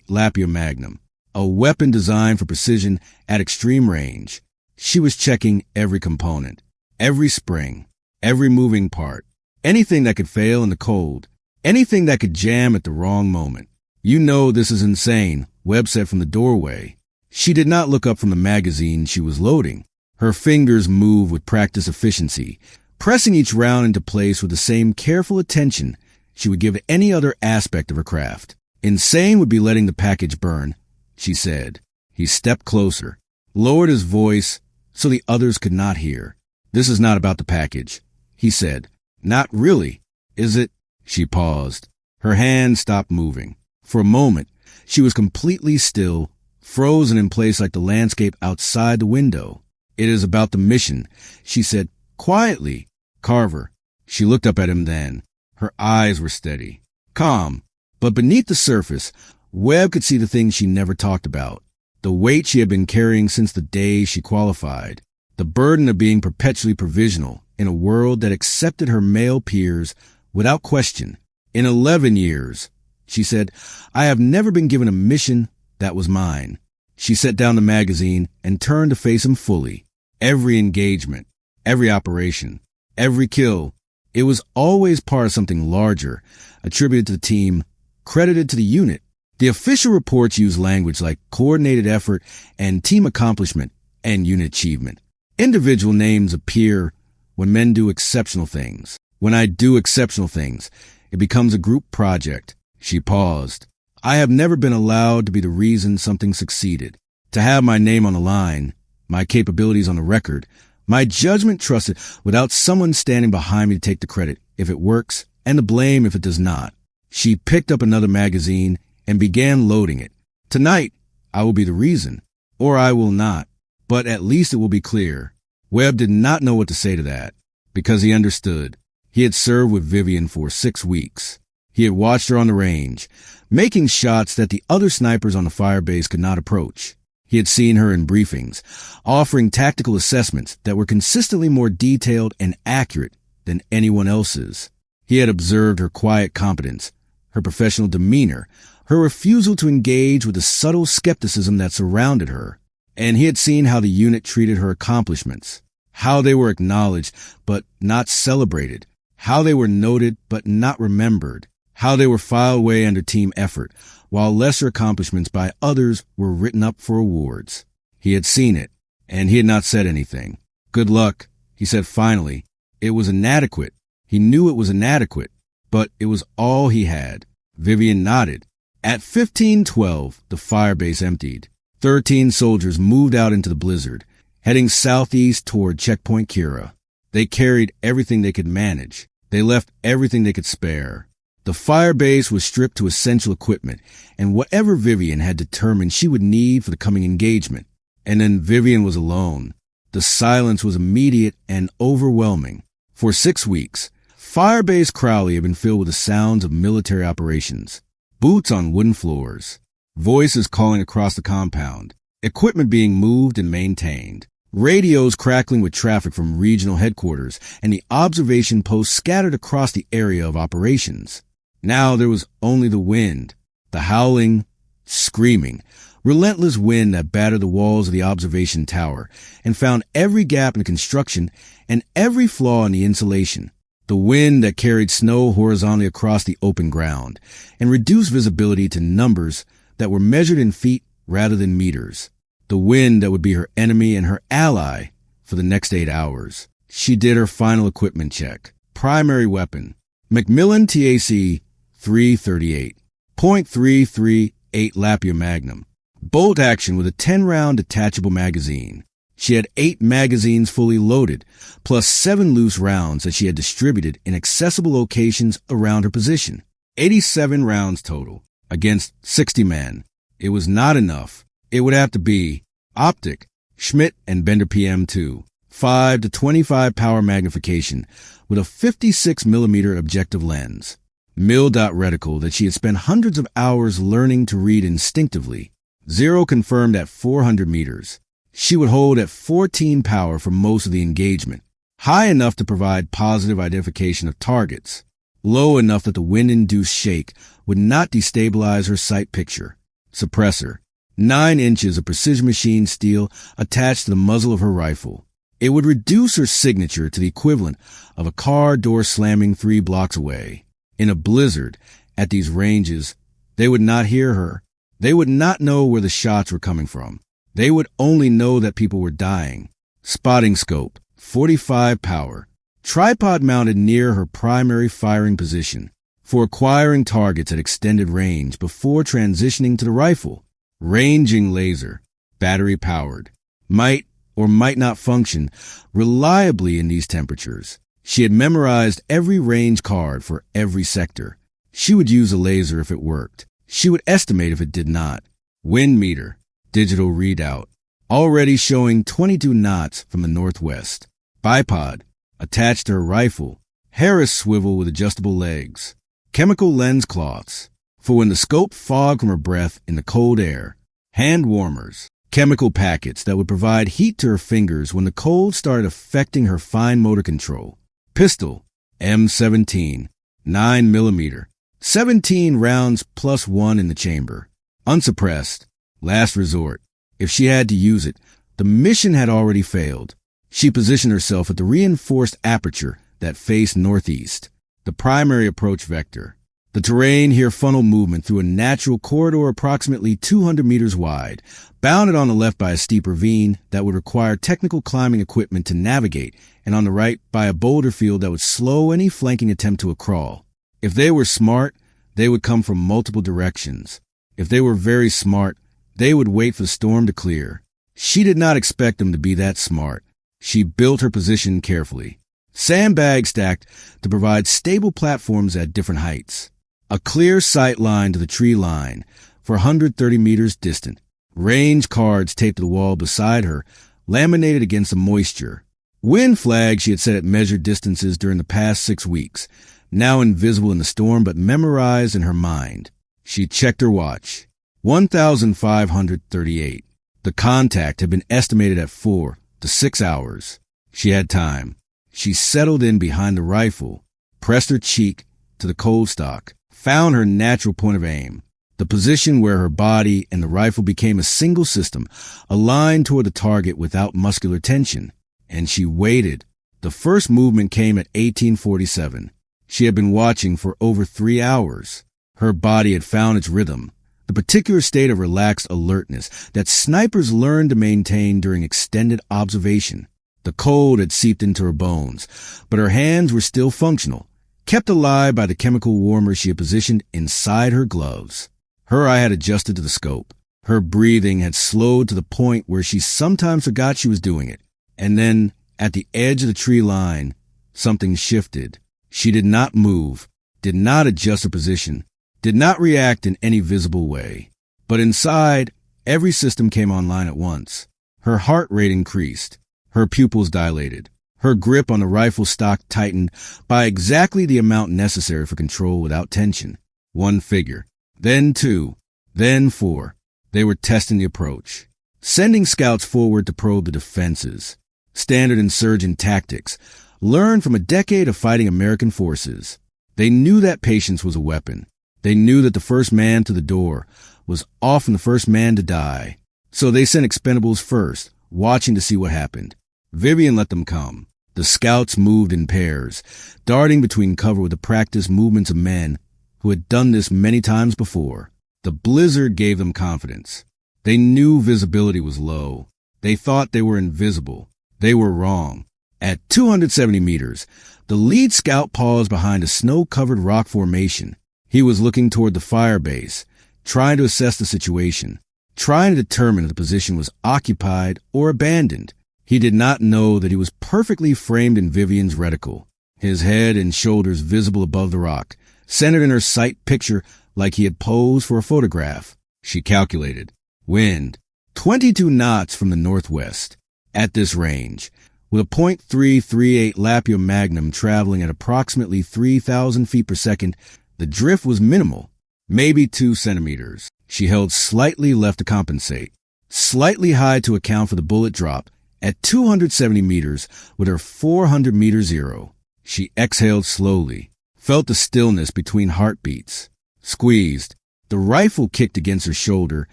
Lapua Magnum. A weapon designed for precision at extreme range. She was checking every component, every spring, every moving part. Anything that could fail in the cold. Anything that could jam at the wrong moment. You know this is insane, Webb said from the doorway. She did not look up from the magazine she was loading. Her fingers moved with practiced efficiency, pressing each round into place with the same careful attention she would give any other aspect of her craft. Insane would be letting the package burn, she said. He stepped closer. lowered his voice so the others could not hear. "This is not about the package," he said. "Not really, is it?" She paused. Her hand stopped moving. For a moment, she was completely still, frozen in place like the landscape outside the window. "It is about the mission," she said quietly. "Carver." She looked up at him then. Her eyes were steady, calm. But beneath the surface, Webb could see the things she never talked about. The weight she had been carrying since the day she qualified. The burden of being perpetually provisional in a world that accepted her male peers without question. "In 11 years, she said, I have never been given a mission that was mine." She set down the magazine and turned to face him fully. Every engagement, every operation, every kill, it was always part of something larger, attributed to the team, credited to the unit. The official reports use language like coordinated effort and team accomplishment and unit achievement. Individual names appear when men do exceptional things. When I do exceptional things, it becomes a group project. She paused. "I have never been allowed to be the reason something succeeded. To have my name on the line, my capabilities on the record, my judgment trusted without someone standing behind me to take the credit if it works and the blame if it does not." She picked up another magazine and began loading it. "Tonight, I will be the reason, or I will not. But at least it will be clear." Webb did not know what to say to that, because he understood. He had served with Vivienne for 6 weeks. He had watched her on the range, making shots that the other snipers on the Firebase could not approach. He had seen her in briefings, offering tactical assessments that were consistently more detailed and accurate than anyone else's. He had observed her quiet competence, her professional demeanor, her refusal to engage with the subtle skepticism that surrounded her. And he had seen how the unit treated her accomplishments, how they were acknowledged but not celebrated, how they were noted but not remembered, how they were filed away under team effort, while lesser accomplishments by others were written up for awards. He had seen it, and he had not said anything. "Good luck," he said finally. It was inadequate. He knew it was inadequate, but it was all he had. Vivienne nodded. At 15:12, the Firebase emptied. 13 soldiers moved out into the blizzard, heading southeast toward Checkpoint Kira. They carried everything they could manage. They left everything they could spare. The Firebase was stripped to essential equipment and whatever Vivienne had determined she would need for the coming engagement. And then Vivienne was alone. The silence was immediate and overwhelming. For 6 weeks, Firebase Crowley had been filled with the sounds of military operations. Boots on wooden floors. Voices calling across the compound, equipment being moved and maintained, radios crackling with traffic from regional headquarters, and the observation posts scattered across the area of operations. Now there was only the wind, the howling, screaming, relentless wind that battered the walls of the observation tower and found every gap in the construction and every flaw in the insulation. The wind that carried snow horizontally across the open ground and reduced visibility to numbers that were measured in feet rather than meters. The wind that would be her enemy and her ally for the next 8 hours. She did her final equipment check. Primary weapon, Macmillan TAC 338, .338 Lapua Magnum. Bolt action with a 10-round detachable magazine. She had 8 magazines fully loaded, plus 7 loose rounds that she had distributed in accessible locations around her position. 87 rounds total. Against 60 men. It was not enough. It would have to be optic, Schmidt and Bender PM2, 5 to 25 power magnification with a 56 millimeter objective lens. Mil-dot reticle that she had spent hundreds of hours learning to read instinctively. Zero confirmed at 400 meters. She would hold at 14 power for most of the engagement. High enough to provide positive identification of targets. Low enough that the wind-induced shake would not destabilize her sight picture. Suppressor. 9 inches of precision machine steel attached to the muzzle of her rifle. It would reduce her signature to the equivalent of a car door slamming 3 blocks away. In a blizzard, at these ranges, they would not hear her. They would not know where the shots were coming from. They would only know that people were dying. Spotting scope. 45 power. Tripod mounted near her primary firing position for acquiring targets at extended range before transitioning to the rifle. Ranging laser, battery powered. might or might not function reliably in these temperatures. She had memorized every range card for every sector. She would use a laser if it worked. She would estimate if it did not. Wind meter, digital readout, already showing 22 knots from the northwest. Bipod, attached to her rifle, Harris swivel with adjustable legs. Chemical lens cloths, for when the scope fogged from her breath in the cold air. Hand warmers, chemical packets that would provide heat to her fingers when the cold started affecting her fine motor control. Pistol, M17, 9mm, 17 rounds plus 1 in the chamber. Unsuppressed, last resort. If she had to use it, the mission had already failed. She positioned herself at the reinforced aperture that faced northeast, the primary approach vector. The terrain here funneled movement through a natural corridor approximately 200 meters wide, bounded on the left by a steep ravine that would require technical climbing equipment to navigate, and on the right by a boulder field that would slow any flanking attempt to a crawl. If they were smart, they would come from multiple directions. If they were very smart, they would wait for the storm to clear. She did not expect them to be that smart. She built her position carefully. Sandbags stacked to provide stable platforms at different heights. A clear sight line to the tree line for 130 meters distant. Range cards taped to the wall beside her, laminated against the moisture. Wind flags she had set at measured distances during the past 6 weeks, now invisible in the storm but memorized in her mind. She checked her watch. 1,538. The contact had been estimated at 4 to 6 hours. She had time. She settled in behind the rifle, pressed her cheek to the cold stock, found her natural point of aim, the position where her body and the rifle became a single system, aligned toward the target without muscular tension. And she waited. The first movement came at 1847. She had been watching for over 3 hours. Her body had found its rhythm, the particular state of relaxed alertness that snipers learn to maintain during extended observation. The cold had seeped into her bones, but her hands were still functional, kept alive by the chemical warmer she had positioned inside her gloves. Her eye had adjusted to the scope. Her breathing had slowed to the point where she sometimes forgot she was doing it. And then, at the edge of the tree line, something shifted. She did not move, did not adjust her position, did not react in any visible way. But inside, every system came online at once. Her heart rate increased. Her pupils dilated. Her grip on the rifle stock tightened by exactly the amount necessary for control without tension. 1 figure, then 2, then 4. They were testing the approach, sending scouts forward to probe the defenses. Standard insurgent tactics, learned from a decade of fighting American forces. They knew that patience was a weapon. They knew that the first man to the door was often the first man to die. So they sent expendables first, watching to see what happened. Vivienne let them come. The scouts moved in pairs, darting between cover with the practiced movements of men who had done this many times before. The blizzard gave them confidence. They knew visibility was low. They thought they were invisible. They were wrong. At 270 meters, the lead scout paused behind a snow-covered rock formation. He was looking toward the firebase, trying to assess the situation, trying to determine if the position was occupied or abandoned. He did not know that he was perfectly framed in Vivienne's reticle, his head and shoulders visible above the rock, centered in her sight picture like he had posed for a photograph. She calculated. Wind, 22 knots from the northwest. At this range, with a .338 Lapua Magnum traveling at approximately 3,000 feet per second, the drift was minimal, maybe 2 centimeters. She held slightly left to compensate, slightly high to account for the bullet drop. At 270 meters, with her 400-meter zero, she exhaled slowly, felt the stillness between heartbeats, squeezed. The rifle kicked against her shoulder,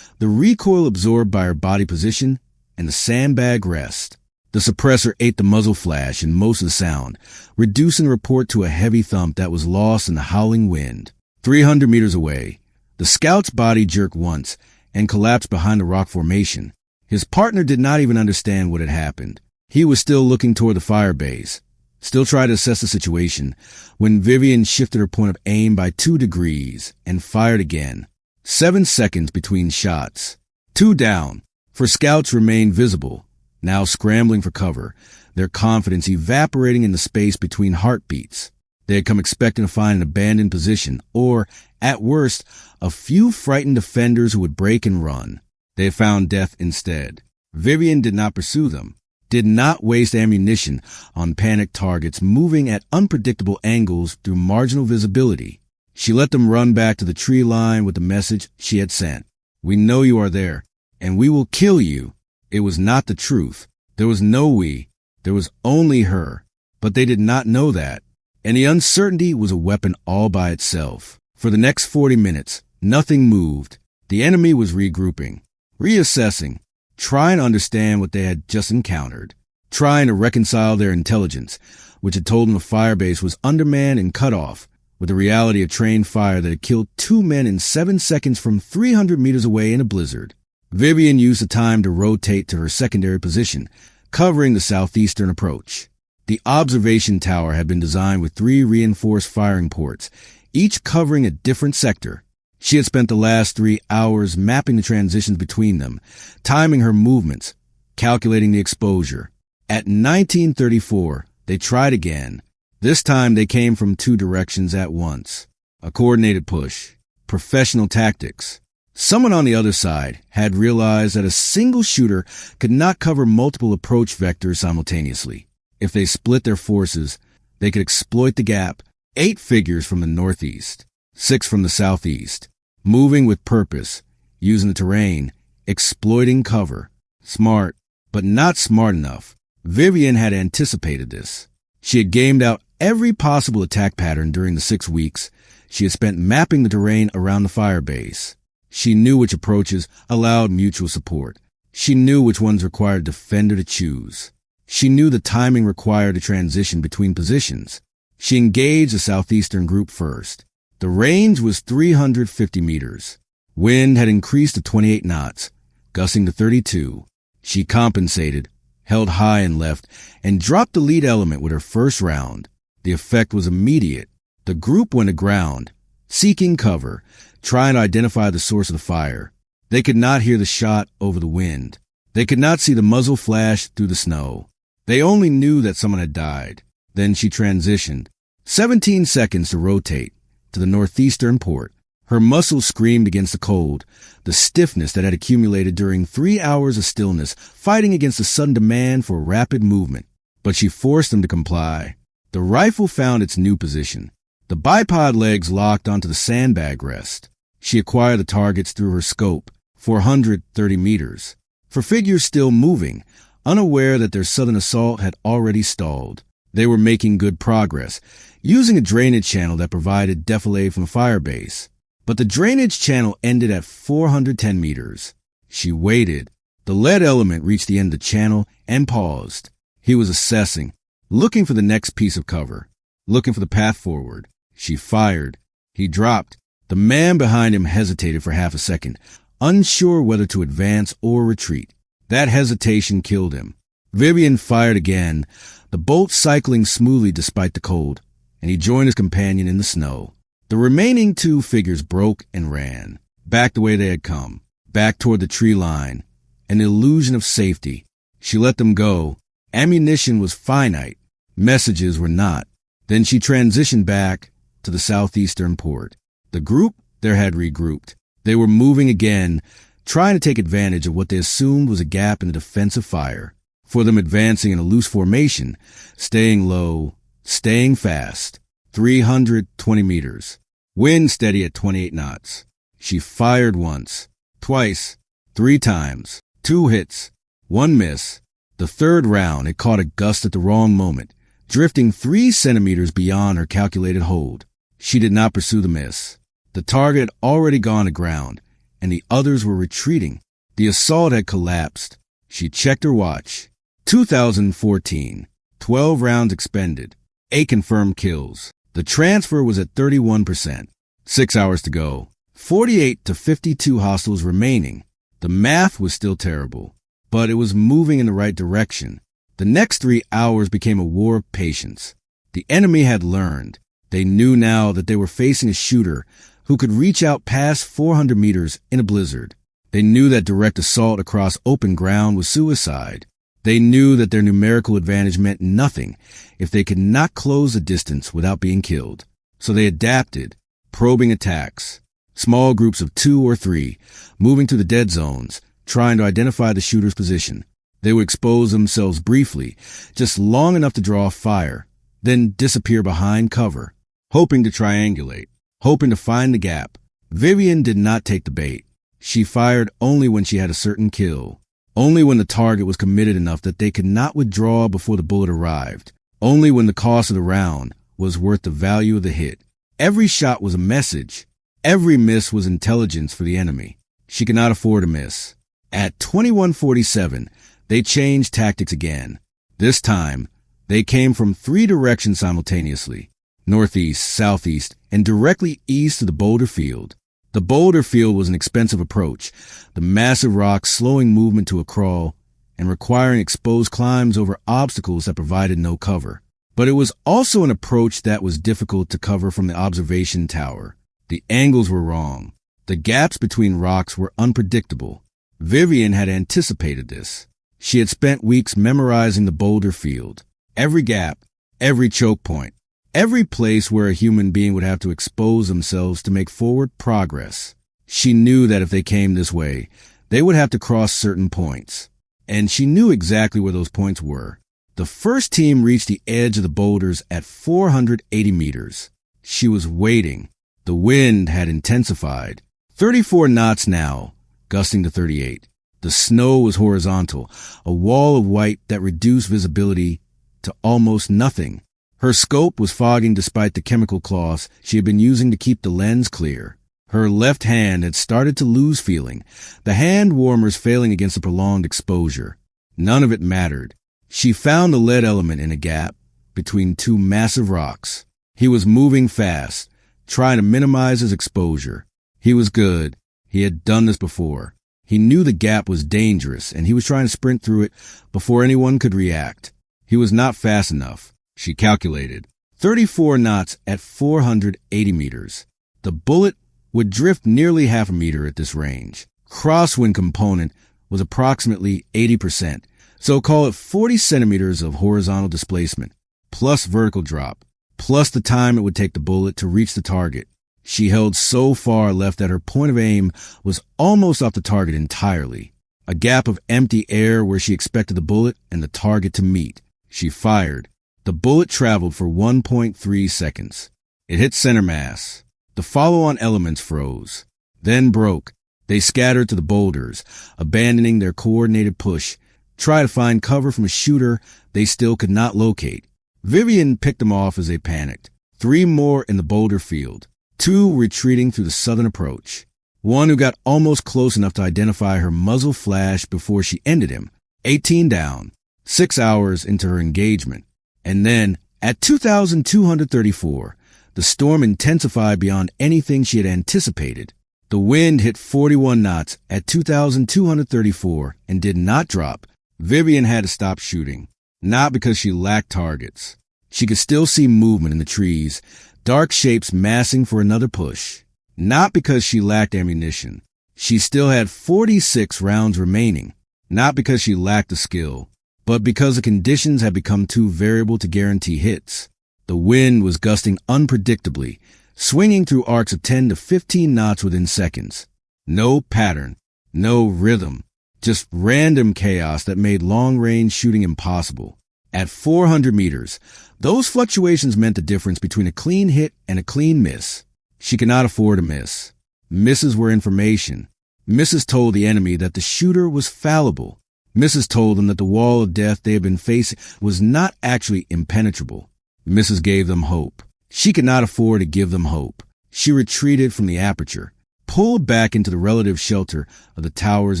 the recoil absorbed by her body position, and the sandbag rest. The suppressor ate the muzzle flash and most of the sound, reducing the report to a heavy thump that was lost in the howling wind. 300 meters away, the scout's body jerked once and collapsed behind the rock formation. His partner did not even understand what had happened. He was still looking toward the firebase, still trying to assess the situation, when Vivienne shifted her point of aim by 2 degrees and fired again. 7 seconds between shots. 2 down, for scouts remained visible, now scrambling for cover, their confidence evaporating in the space between heartbeats. They had come expecting to find an abandoned position, or, at worst, a few frightened defenders who would break and run. They had found death instead. Vivienne did not pursue them, did not waste ammunition on panicked targets moving at unpredictable angles through marginal visibility. She let them run back to the tree line with the message she had sent. "We know you are there, and we will kill you." It was not the truth. There was no we. There was only her. But they did not know that. And the uncertainty was a weapon all by itself. For the next 40 minutes, nothing moved. The enemy was regrouping, reassessing, trying to understand what they had just encountered, trying to reconcile their intelligence, which had told them the Firebase was undermanned and cut off, with the reality of trained fire that had killed 2 men in 7 seconds from 300 meters away in a blizzard. Vivienne used the time to rotate to her secondary position, covering the southeastern approach. The observation tower had been designed with 3 reinforced firing ports, each covering a different sector. She had spent the last 3 hours mapping the transitions between them, timing her movements, calculating the exposure. At 1934, they tried again. This time they came from 2 directions at once. A coordinated push. Professional tactics. Someone on the other side had realized that a single shooter could not cover multiple approach vectors simultaneously. If they split their forces, they could exploit the gap. 8 figures from the northeast, 6 from the southeast, moving with purpose, using the terrain, exploiting cover. Smart, but not smart enough. Vivienne had anticipated this. She had gamed out every possible attack pattern during the 6 weeks she had spent mapping the terrain around the Firebase. She knew which approaches allowed mutual support. She knew which ones required a defender to choose. She knew the timing required a transition between positions. She engaged the southeastern group first. The range was 350 meters. Wind had increased to 28 knots, gusting to 32. She compensated, held high and left, and dropped the lead element with her first round. The effect was immediate. The group went aground, seeking cover, trying to identify the source of the fire. They could not hear the shot over the wind. They could not see the muzzle flash through the snow. They only knew that someone had died. Then she transitioned. 17 seconds to rotate to the northeastern port. Her muscles screamed against the cold, the stiffness that had accumulated during 3 hours of stillness, fighting against the sudden demand for rapid movement. But she forced them to comply. The rifle found its new position. The bipod legs locked onto the sandbag rest. She acquired the targets through her scope, 430 meters. For figures still moving, unaware that their sudden assault had already stalled. They were making good progress, using a drainage channel that provided defilade from the Firebase. But the drainage channel ended at 410 meters. She waited. The lead element reached the end of the channel and paused. He was assessing, looking for the next piece of cover, looking for the path forward. She fired. He dropped. The man behind him hesitated for half a second, unsure whether to advance or retreat. That hesitation killed him. Vivienne fired again, the bolt cycling smoothly despite the cold, and he joined his companion in the snow. The remaining 2 figures broke and ran, back the way they had come, back toward the tree line, an illusion of safety. She let them go. Ammunition was finite. Messages were not. Then she transitioned back to the southeastern port. The group there had regrouped. They were moving again, trying to take advantage of what they assumed was a gap in the defensive fire. For them advancing in a loose formation, staying low, staying fast. 320 meters. Wind steady at 28 knots. She fired once, twice, 3 times, 2 hits, 1 miss. The 3rd round had caught a gust at the wrong moment, drifting 3 centimeters beyond her calculated hold. She did not pursue the miss. The target had already gone to ground, and the others were retreating. The assault had collapsed. She checked her watch. 2014. 12 rounds expended. 8 confirmed kills. The transfer was at 31%. 6 hours to go. 48 to 52 hostiles remaining. The math was still terrible, but it was moving in the right direction. The next 3 hours became a war of patience. The enemy had learned. They knew now that they were facing a shooter who could reach out past 400 meters in a blizzard. They knew that direct assault across open ground was suicide. They knew that their numerical advantage meant nothing if they could not close the distance without being killed. So they adapted, probing attacks. Small groups of 2 or 3, moving to the dead zones, trying to identify the shooter's position. They would expose themselves briefly, just long enough to draw fire, then disappear behind cover, hoping to triangulate, hoping to find the gap. Vivienne did not take the bait. She fired only when she had a certain kill, only when the target was committed enough that they could not withdraw before the bullet arrived, only when the cost of the round was worth the value of the hit. Every shot was a message. Every miss was intelligence for the enemy. She could not afford to miss. At 21:47, they changed tactics again. This time, they came from 3 directions simultaneously: northeast, southeast, and directly east of the boulder field. The boulder field was an expensive approach, the massive rocks slowing movement to a crawl and requiring exposed climbs over obstacles that provided no cover. But it was also an approach that was difficult to cover from the observation tower. The angles were wrong. The gaps between rocks were unpredictable. Vivienne had anticipated this. She had spent weeks memorizing the boulder field. Every gap, every choke point, every place where a human being would have to expose themselves to make forward progress. She knew that if they came this way, they would have to cross certain points. And she knew exactly where those points were. The first team reached the edge of the boulders at 480 meters. She was waiting. The wind had intensified. 34 knots now, gusting to 38. The snow was horizontal, a wall of white that reduced visibility to almost nothing. Her scope was fogging despite the chemical cloths she had been using to keep the lens clear. Her left hand had started to lose feeling, the hand warmers failing against the prolonged exposure. None of it mattered. She found the lead element in a gap between 2 massive rocks. He was moving fast, trying to minimize his exposure. He was good. He had done this before. He knew the gap was dangerous, and he was trying to sprint through it before anyone could react. He was not fast enough, she calculated. 34 knots at 480 meters. The bullet would drift nearly half a meter at this range. Crosswind component was approximately 80%, so call it 40 centimeters of horizontal displacement, plus vertical drop, plus the time it would take the bullet to reach the target. She held so far left that her point of aim was almost off the target entirely, a gap of empty air where she expected the bullet and the target to meet. She fired. The bullet traveled for 1.3 seconds. It hit center mass. The follow-on elements froze, then broke. They scattered to the boulders, abandoning their coordinated push, try to find cover from a shooter they still could not locate. Vivienne picked them off as they panicked. 3 more in the boulder field, 2 retreating through the southern approach. One who got almost close enough to identify her muzzle flash before she ended him. 18 down, 6 hours into her engagement. And then, at 2,234, the storm intensified beyond anything she had anticipated. The wind hit 41 knots at 2,234 and did not drop. Vivienne had to stop shooting, not because she lacked targets. She could still see movement in the trees, dark shapes massing for another push. Not because she lacked ammunition. She still had 46 rounds remaining, not because she lacked the skill, but because the conditions had become too variable to guarantee hits. The wind was gusting unpredictably, swinging through arcs of 10 to 15 knots within seconds. No pattern, no rhythm, just random chaos that made long-range shooting impossible. At 400 meters, those fluctuations meant the difference between a clean hit and a clean miss. She could not afford a miss. Misses were information. Misses told the enemy that the shooter was fallible. Misses told them that the wall of death they had been facing was not actually impenetrable. Misses gave them hope. She could not afford to give them hope. She retreated from the aperture, pulled back into the relative shelter of the tower's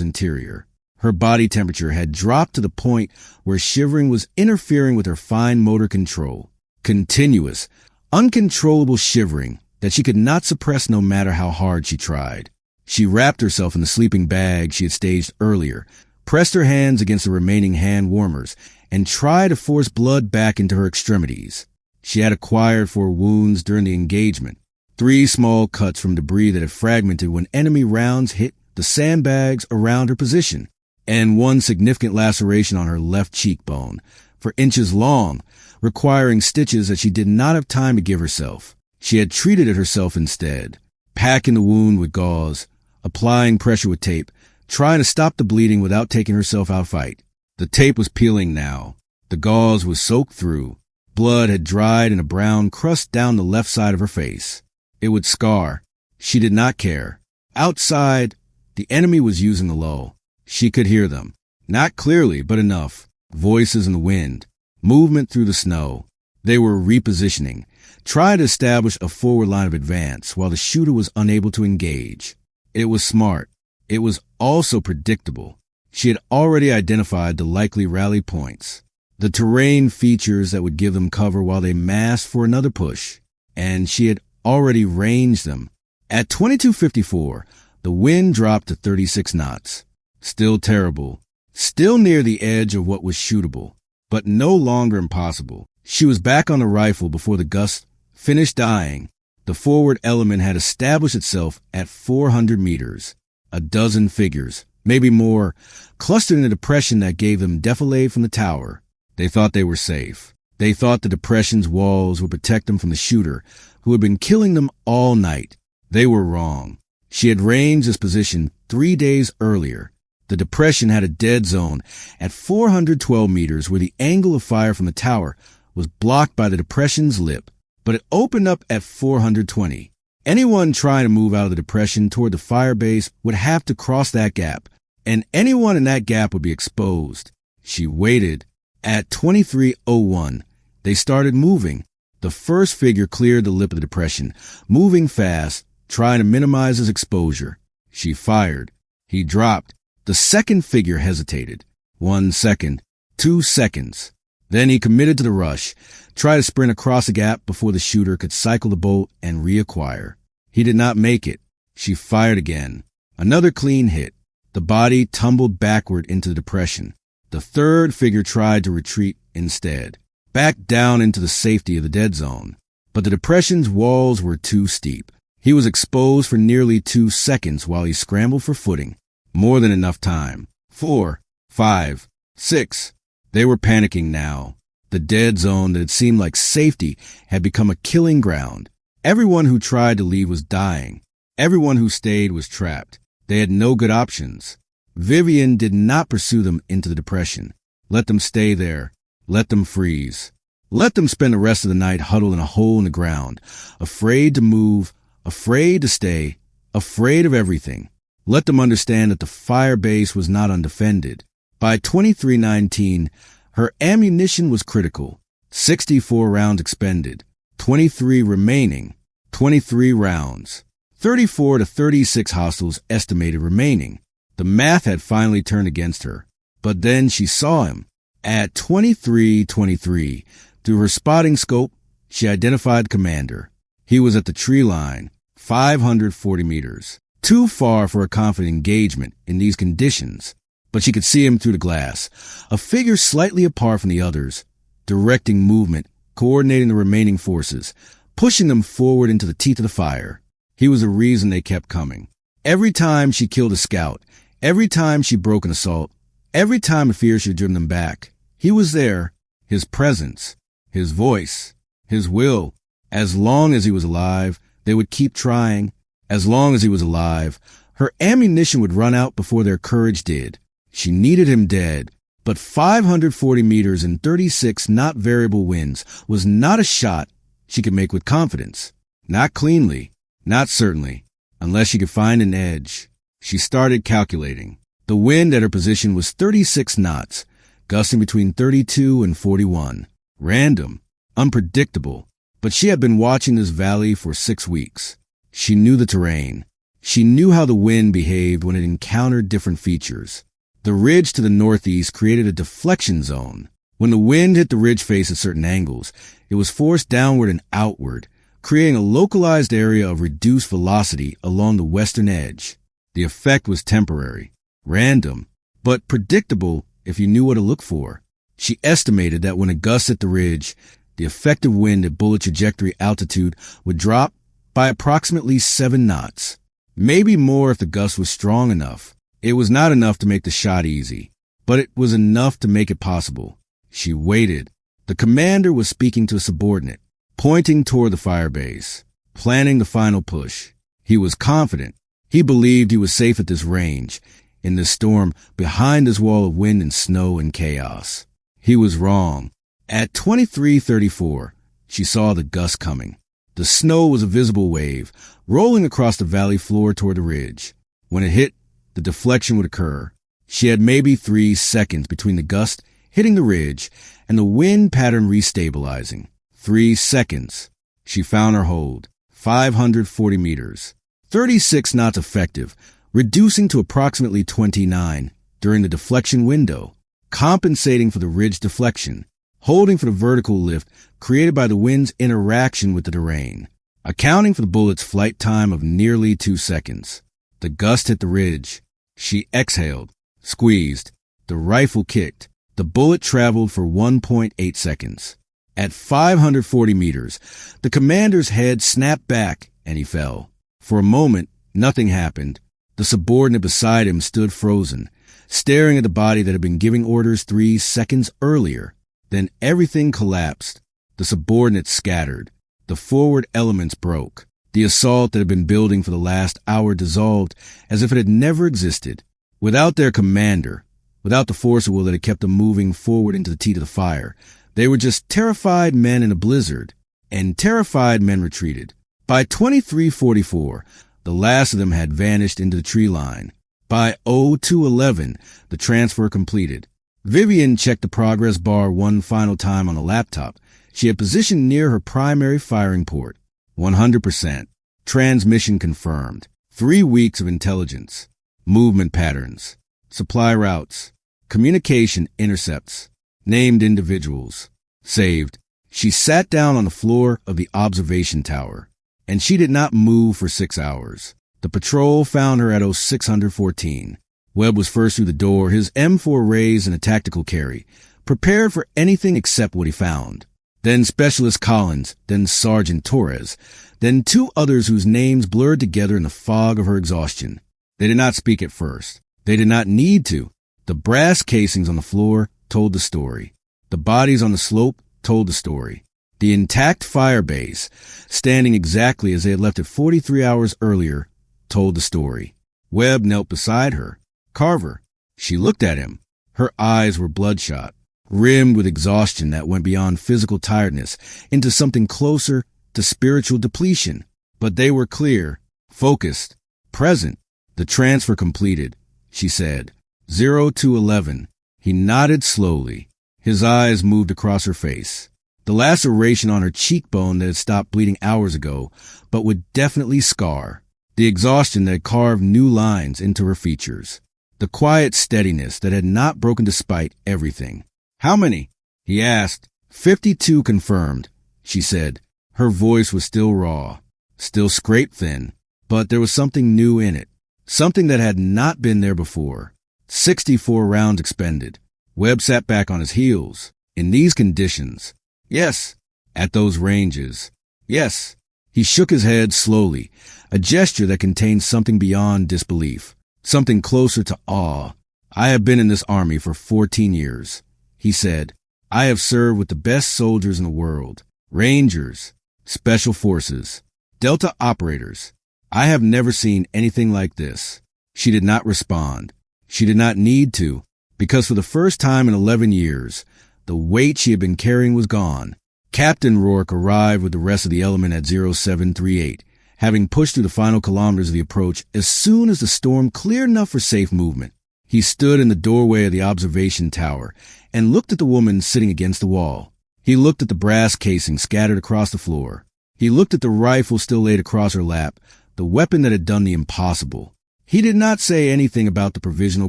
interior. Her body temperature had dropped to the point where shivering was interfering with her fine motor control. Continuous, uncontrollable shivering that she could not suppress no matter how hard she tried. She wrapped herself in the sleeping bag she had staged earlier, pressed her hands against the remaining hand warmers, and tried to force blood back into her extremities. She had acquired 4 wounds during the engagement, 3 small cuts from debris that had fragmented when enemy rounds hit the sandbags around her position. and one significant laceration on her left cheekbone, for inches long, requiring stitches that she did not have time to give herself. She had treated it herself instead, packing the wound with gauze, applying pressure with tape, trying to stop the bleeding without taking herself out of fight. The tape was peeling now. The gauze was soaked through. Blood had dried in a brown crust down the left side of her face. It would scar. She did not care. Outside, the enemy was using the lull. She could hear them. Not clearly, but enough. Voices in the wind. Movement through the snow. They were repositioning, trying to establish a forward line of advance while the shooter was unable to engage. It was smart. It was also predictable. She had already identified the likely rally points, the terrain features that would give them cover while they massed for another push, and she had already ranged them. At 22:54, the wind dropped to 36 knots. Still terrible. Still near the edge of what was shootable, but no longer impossible. She was back on the rifle before the gusts finished dying. The forward element had established itself at 400 meters. A dozen figures, maybe more, clustered in a depression that gave them defilade from the tower. They thought they were safe. They thought the depression's walls would protect them from the shooter, who had been killing them all night. They were wrong. She had ranged this position 3 days earlier. The depression had a dead zone at 412 meters where the angle of fire from the tower was blocked by the depression's lip, but it opened up at 420. Anyone trying to move out of the depression toward the firebase would have to cross that gap, and anyone in that gap would be exposed. She waited. At 23:01, they started moving. The first figure cleared the lip of the depression, moving fast, trying to minimize his exposure. She fired. He dropped. The second figure hesitated. 1 second, 2 seconds. Then he committed to the rush, tried to sprint across the gap before the shooter could cycle the bolt and reacquire. He did not make it. She fired again. Another clean hit. The body tumbled backward into the depression. The third figure tried to retreat instead, back down into the safety of the dead zone. But the depression's walls were too steep. He was exposed for nearly 2 seconds while he scrambled for footing. More than enough time. 4, 5, 6. They were panicking now. The dead zone that had seemed like safety had become a killing ground. Everyone who tried to leave was dying. Everyone who stayed was trapped. They had no good options. Vivienne did not pursue them into the depression. Let them stay there. Let them freeze. Let them spend the rest of the night huddled in a hole in the ground, afraid to move, afraid to stay, afraid of everything. Let them understand that the fire base was not undefended. By 23:19, her ammunition was critical. 64 rounds expended, 23 remaining, 23 rounds. 34 to 36 hostiles estimated remaining. The math had finally turned against her. But then she saw him. At 23:23, through her spotting scope, she identified Commander. He was at the tree line, 540 meters. Too far for a confident engagement in these conditions, but she could see him through the glass, a figure slightly apart from the others, directing movement, coordinating the remaining forces, pushing them forward into the teeth of the fire. He was the reason they kept coming. Every time she killed a scout, every time she broke an assault, every time a fear should have driven them back, he was there, his presence, his voice, his will. As long as he was alive, they would keep trying. As long as he was alive, her ammunition would run out before their courage did. She needed him dead, but 540 meters and 36 knot variable winds was not a shot she could make with confidence. Not cleanly, not certainly, unless she could find an edge. She started calculating. The wind at her position was 36 knots, gusting between 32 and 41. Random, unpredictable, but she had been watching this valley for 6 weeks. She knew the terrain. She knew how the wind behaved when it encountered different features. The ridge to the northeast created a deflection zone. When the wind hit the ridge face at certain angles, it was forced downward and outward, creating a localized area of reduced velocity along the western edge. The effect was temporary, random, but predictable if you knew what to look for. She estimated that when a gust hit the ridge, the effective wind at bullet trajectory altitude would drop by approximately 7 knots. Maybe more if the gust was strong enough. It was not enough to make the shot easy, but it was enough to make it possible. She waited. The commander was speaking to a subordinate, pointing toward the firebase, planning the final push. He was confident. He believed he was safe at this range, in this storm, behind this wall of wind and snow and chaos. He was wrong. At 23:34, she saw the gust coming. The snow was a visible wave, rolling across the valley floor toward the ridge. When it hit, the deflection would occur. She had maybe 3 seconds between the gust hitting the ridge and the wind pattern restabilizing. 3 seconds. She found her hold. 540 meters. 36 knots effective, reducing to approximately 29 during the deflection window, compensating for the ridge deflection, holding for the vertical lift created by the wind's interaction with the terrain, accounting for the bullet's flight time of nearly 2 seconds. The gust hit the ridge. She exhaled, squeezed. The rifle kicked. The bullet traveled for 1.8 seconds. At 540 meters, the commander's head snapped back and he fell. For a moment, nothing happened. The subordinate beside him stood frozen, staring at the body that had been giving orders 3 seconds earlier. Then everything collapsed. The subordinates scattered. The forward elements broke. The assault that had been building for the last hour dissolved as if it had never existed. Without their commander, without the force of will that had kept them moving forward into the teeth of the fire, they were just terrified men in a blizzard, and terrified men retreated. By 23:44, the last of them had vanished into the tree line. By 02:11, the transfer completed. Vivienne checked the progress bar one final time on the laptop. She had positioned near her primary firing port. 100%. Transmission confirmed. 3 weeks of intelligence. Movement patterns. Supply routes. Communication intercepts. Named individuals. Saved. She sat down on the floor of the observation tower, and she did not move for 6 hours. The patrol found her at 0614. Webb was first through the door, his M4 raised in a tactical carry, prepared for anything except what he found. Then Specialist Collins, then Sergeant Torres, then 2 others whose names blurred together in the fog of her exhaustion. They did not speak at first. They did not need to. The brass casings on the floor told the story. The bodies on the slope told the story. The intact firebase, standing exactly as they had left it 43 hours earlier, told the story. Webb knelt beside her. Carver. She looked at him. Her eyes were bloodshot, rimmed with exhaustion that went beyond physical tiredness into something closer to spiritual depletion. But they were clear, focused, present. The transfer completed, she said. 0211. He nodded slowly. His eyes moved across her face. The laceration on her cheekbone that had stopped bleeding hours ago, but would definitely scar. The exhaustion that had carved new lines into her features. The quiet steadiness that had not broken despite everything. How many? He asked. 52 confirmed, she said. Her voice was still raw, still scrape thin, but there was something new in it. Something that had not been there before. 64 rounds expended. Webb sat back on his heels. In these conditions. Yes. At those ranges. Yes. He shook his head slowly, a gesture that contained something beyond disbelief, something closer to awe. I have been in this army for 14 years, he said. I have served with the best soldiers in the world. Rangers, special forces, Delta operators. I have never seen anything like this. She did not respond. She did not need to, because for the first time in 11 years, the weight she had been carrying was gone. Captain Rourke arrived with the rest of the element at 0738, having pushed through the final kilometers of the approach as soon as the storm cleared enough for safe movement. He stood in the doorway of the observation tower and looked at the woman sitting against the wall. He looked at the brass casing scattered across the floor. He looked at the rifle still laid across her lap, the weapon that had done the impossible. He did not say anything about the provisional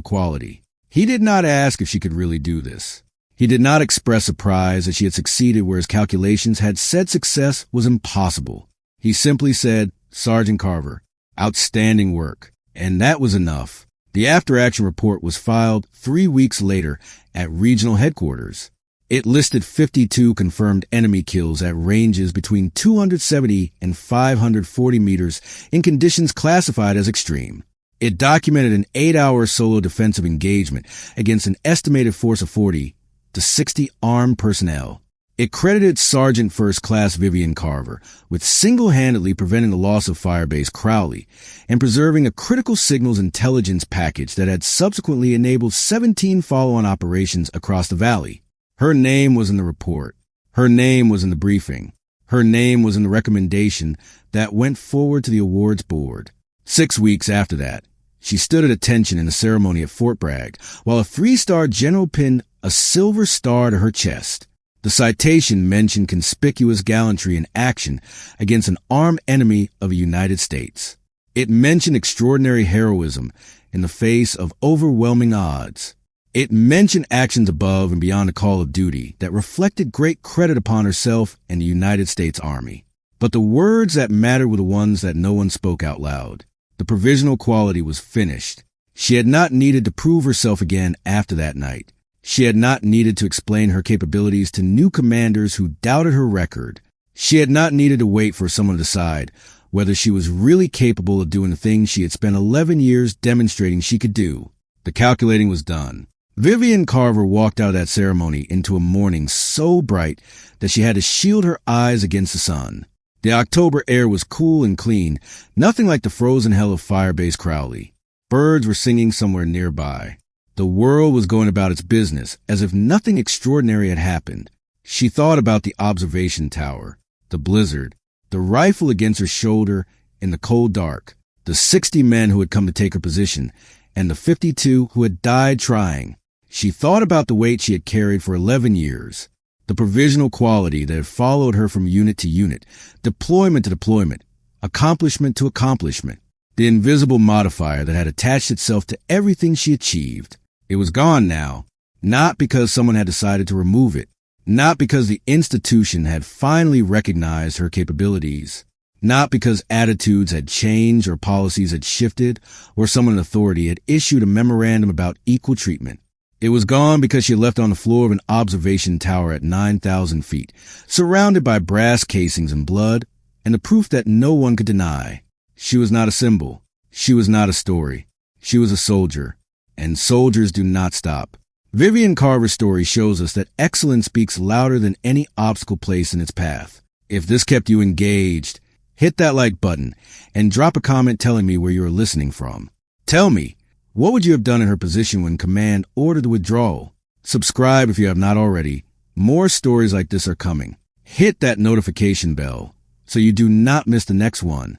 quality. He did not ask if she could really do this. He did not express surprise that she had succeeded where his calculations had said success was impossible. He simply said, Sergeant Carver, outstanding work. And that was enough. The after-action report was filed 3 weeks later at regional headquarters. It listed 52 confirmed enemy kills at ranges between 270 and 540 meters in conditions classified as extreme. It documented an 8-hour solo defensive engagement against an estimated force of 40 to 60 armed personnel. It credited Sergeant First Class Vivienne Carver with single-handedly preventing the loss of Firebase Crowley and preserving a critical signals intelligence package that had subsequently enabled 17 follow-on operations across the valley. Her name was in the report. Her name was in the briefing. Her name was in the recommendation that went forward to the awards board. 6 weeks after that, she stood at attention in the ceremony at Fort Bragg, while a 3-star general pinned a silver star to her chest. The citation mentioned conspicuous gallantry in action against an armed enemy of the United States. It mentioned extraordinary heroism in the face of overwhelming odds. It mentioned actions above and beyond the call of duty that reflected great credit upon herself and the United States Army. But the words that mattered were the ones that no one spoke out loud. The provisional quality was finished. She had not needed to prove herself again after that night. She had not needed to explain her capabilities to new commanders who doubted her record. She had not needed to wait for someone to decide whether she was really capable of doing the things she had spent 11 years demonstrating she could do. The calculating was done. Vivienne Carver walked out of that ceremony into a morning so bright that she had to shield her eyes against the sun. The October air was cool and clean, nothing like the frozen hell of Firebase Crowley. Birds were singing somewhere nearby. The world was going about its business as if nothing extraordinary had happened. She thought about the observation tower, the blizzard, the rifle against her shoulder in the cold dark, the 60 men who had come to take her position, and the 52 who had died trying. She thought about the weight she had carried for 11 years, the provisional quality that had followed her from unit to unit, deployment to deployment, accomplishment to accomplishment, the invisible modifier that had attached itself to everything she achieved. It was gone now, not because someone had decided to remove it, not because the institution had finally recognized her capabilities, not because attitudes had changed or policies had shifted or someone in authority had issued a memorandum about equal treatment. It was gone because she had left on the floor of an observation tower at 9,000 feet, surrounded by brass casings and blood, and the proof that no one could deny. She was not a symbol. She was not a story. She was a soldier. And soldiers do not stop. Vivienne Carver's story shows us that excellence speaks louder than any obstacle placed in its path. If this kept you engaged, hit that like button and drop a comment telling me where you are listening from. Tell me, what would you have done in her position when command ordered the withdrawal? Subscribe if you have not already. More stories like this are coming. Hit that notification bell so you do not miss the next one.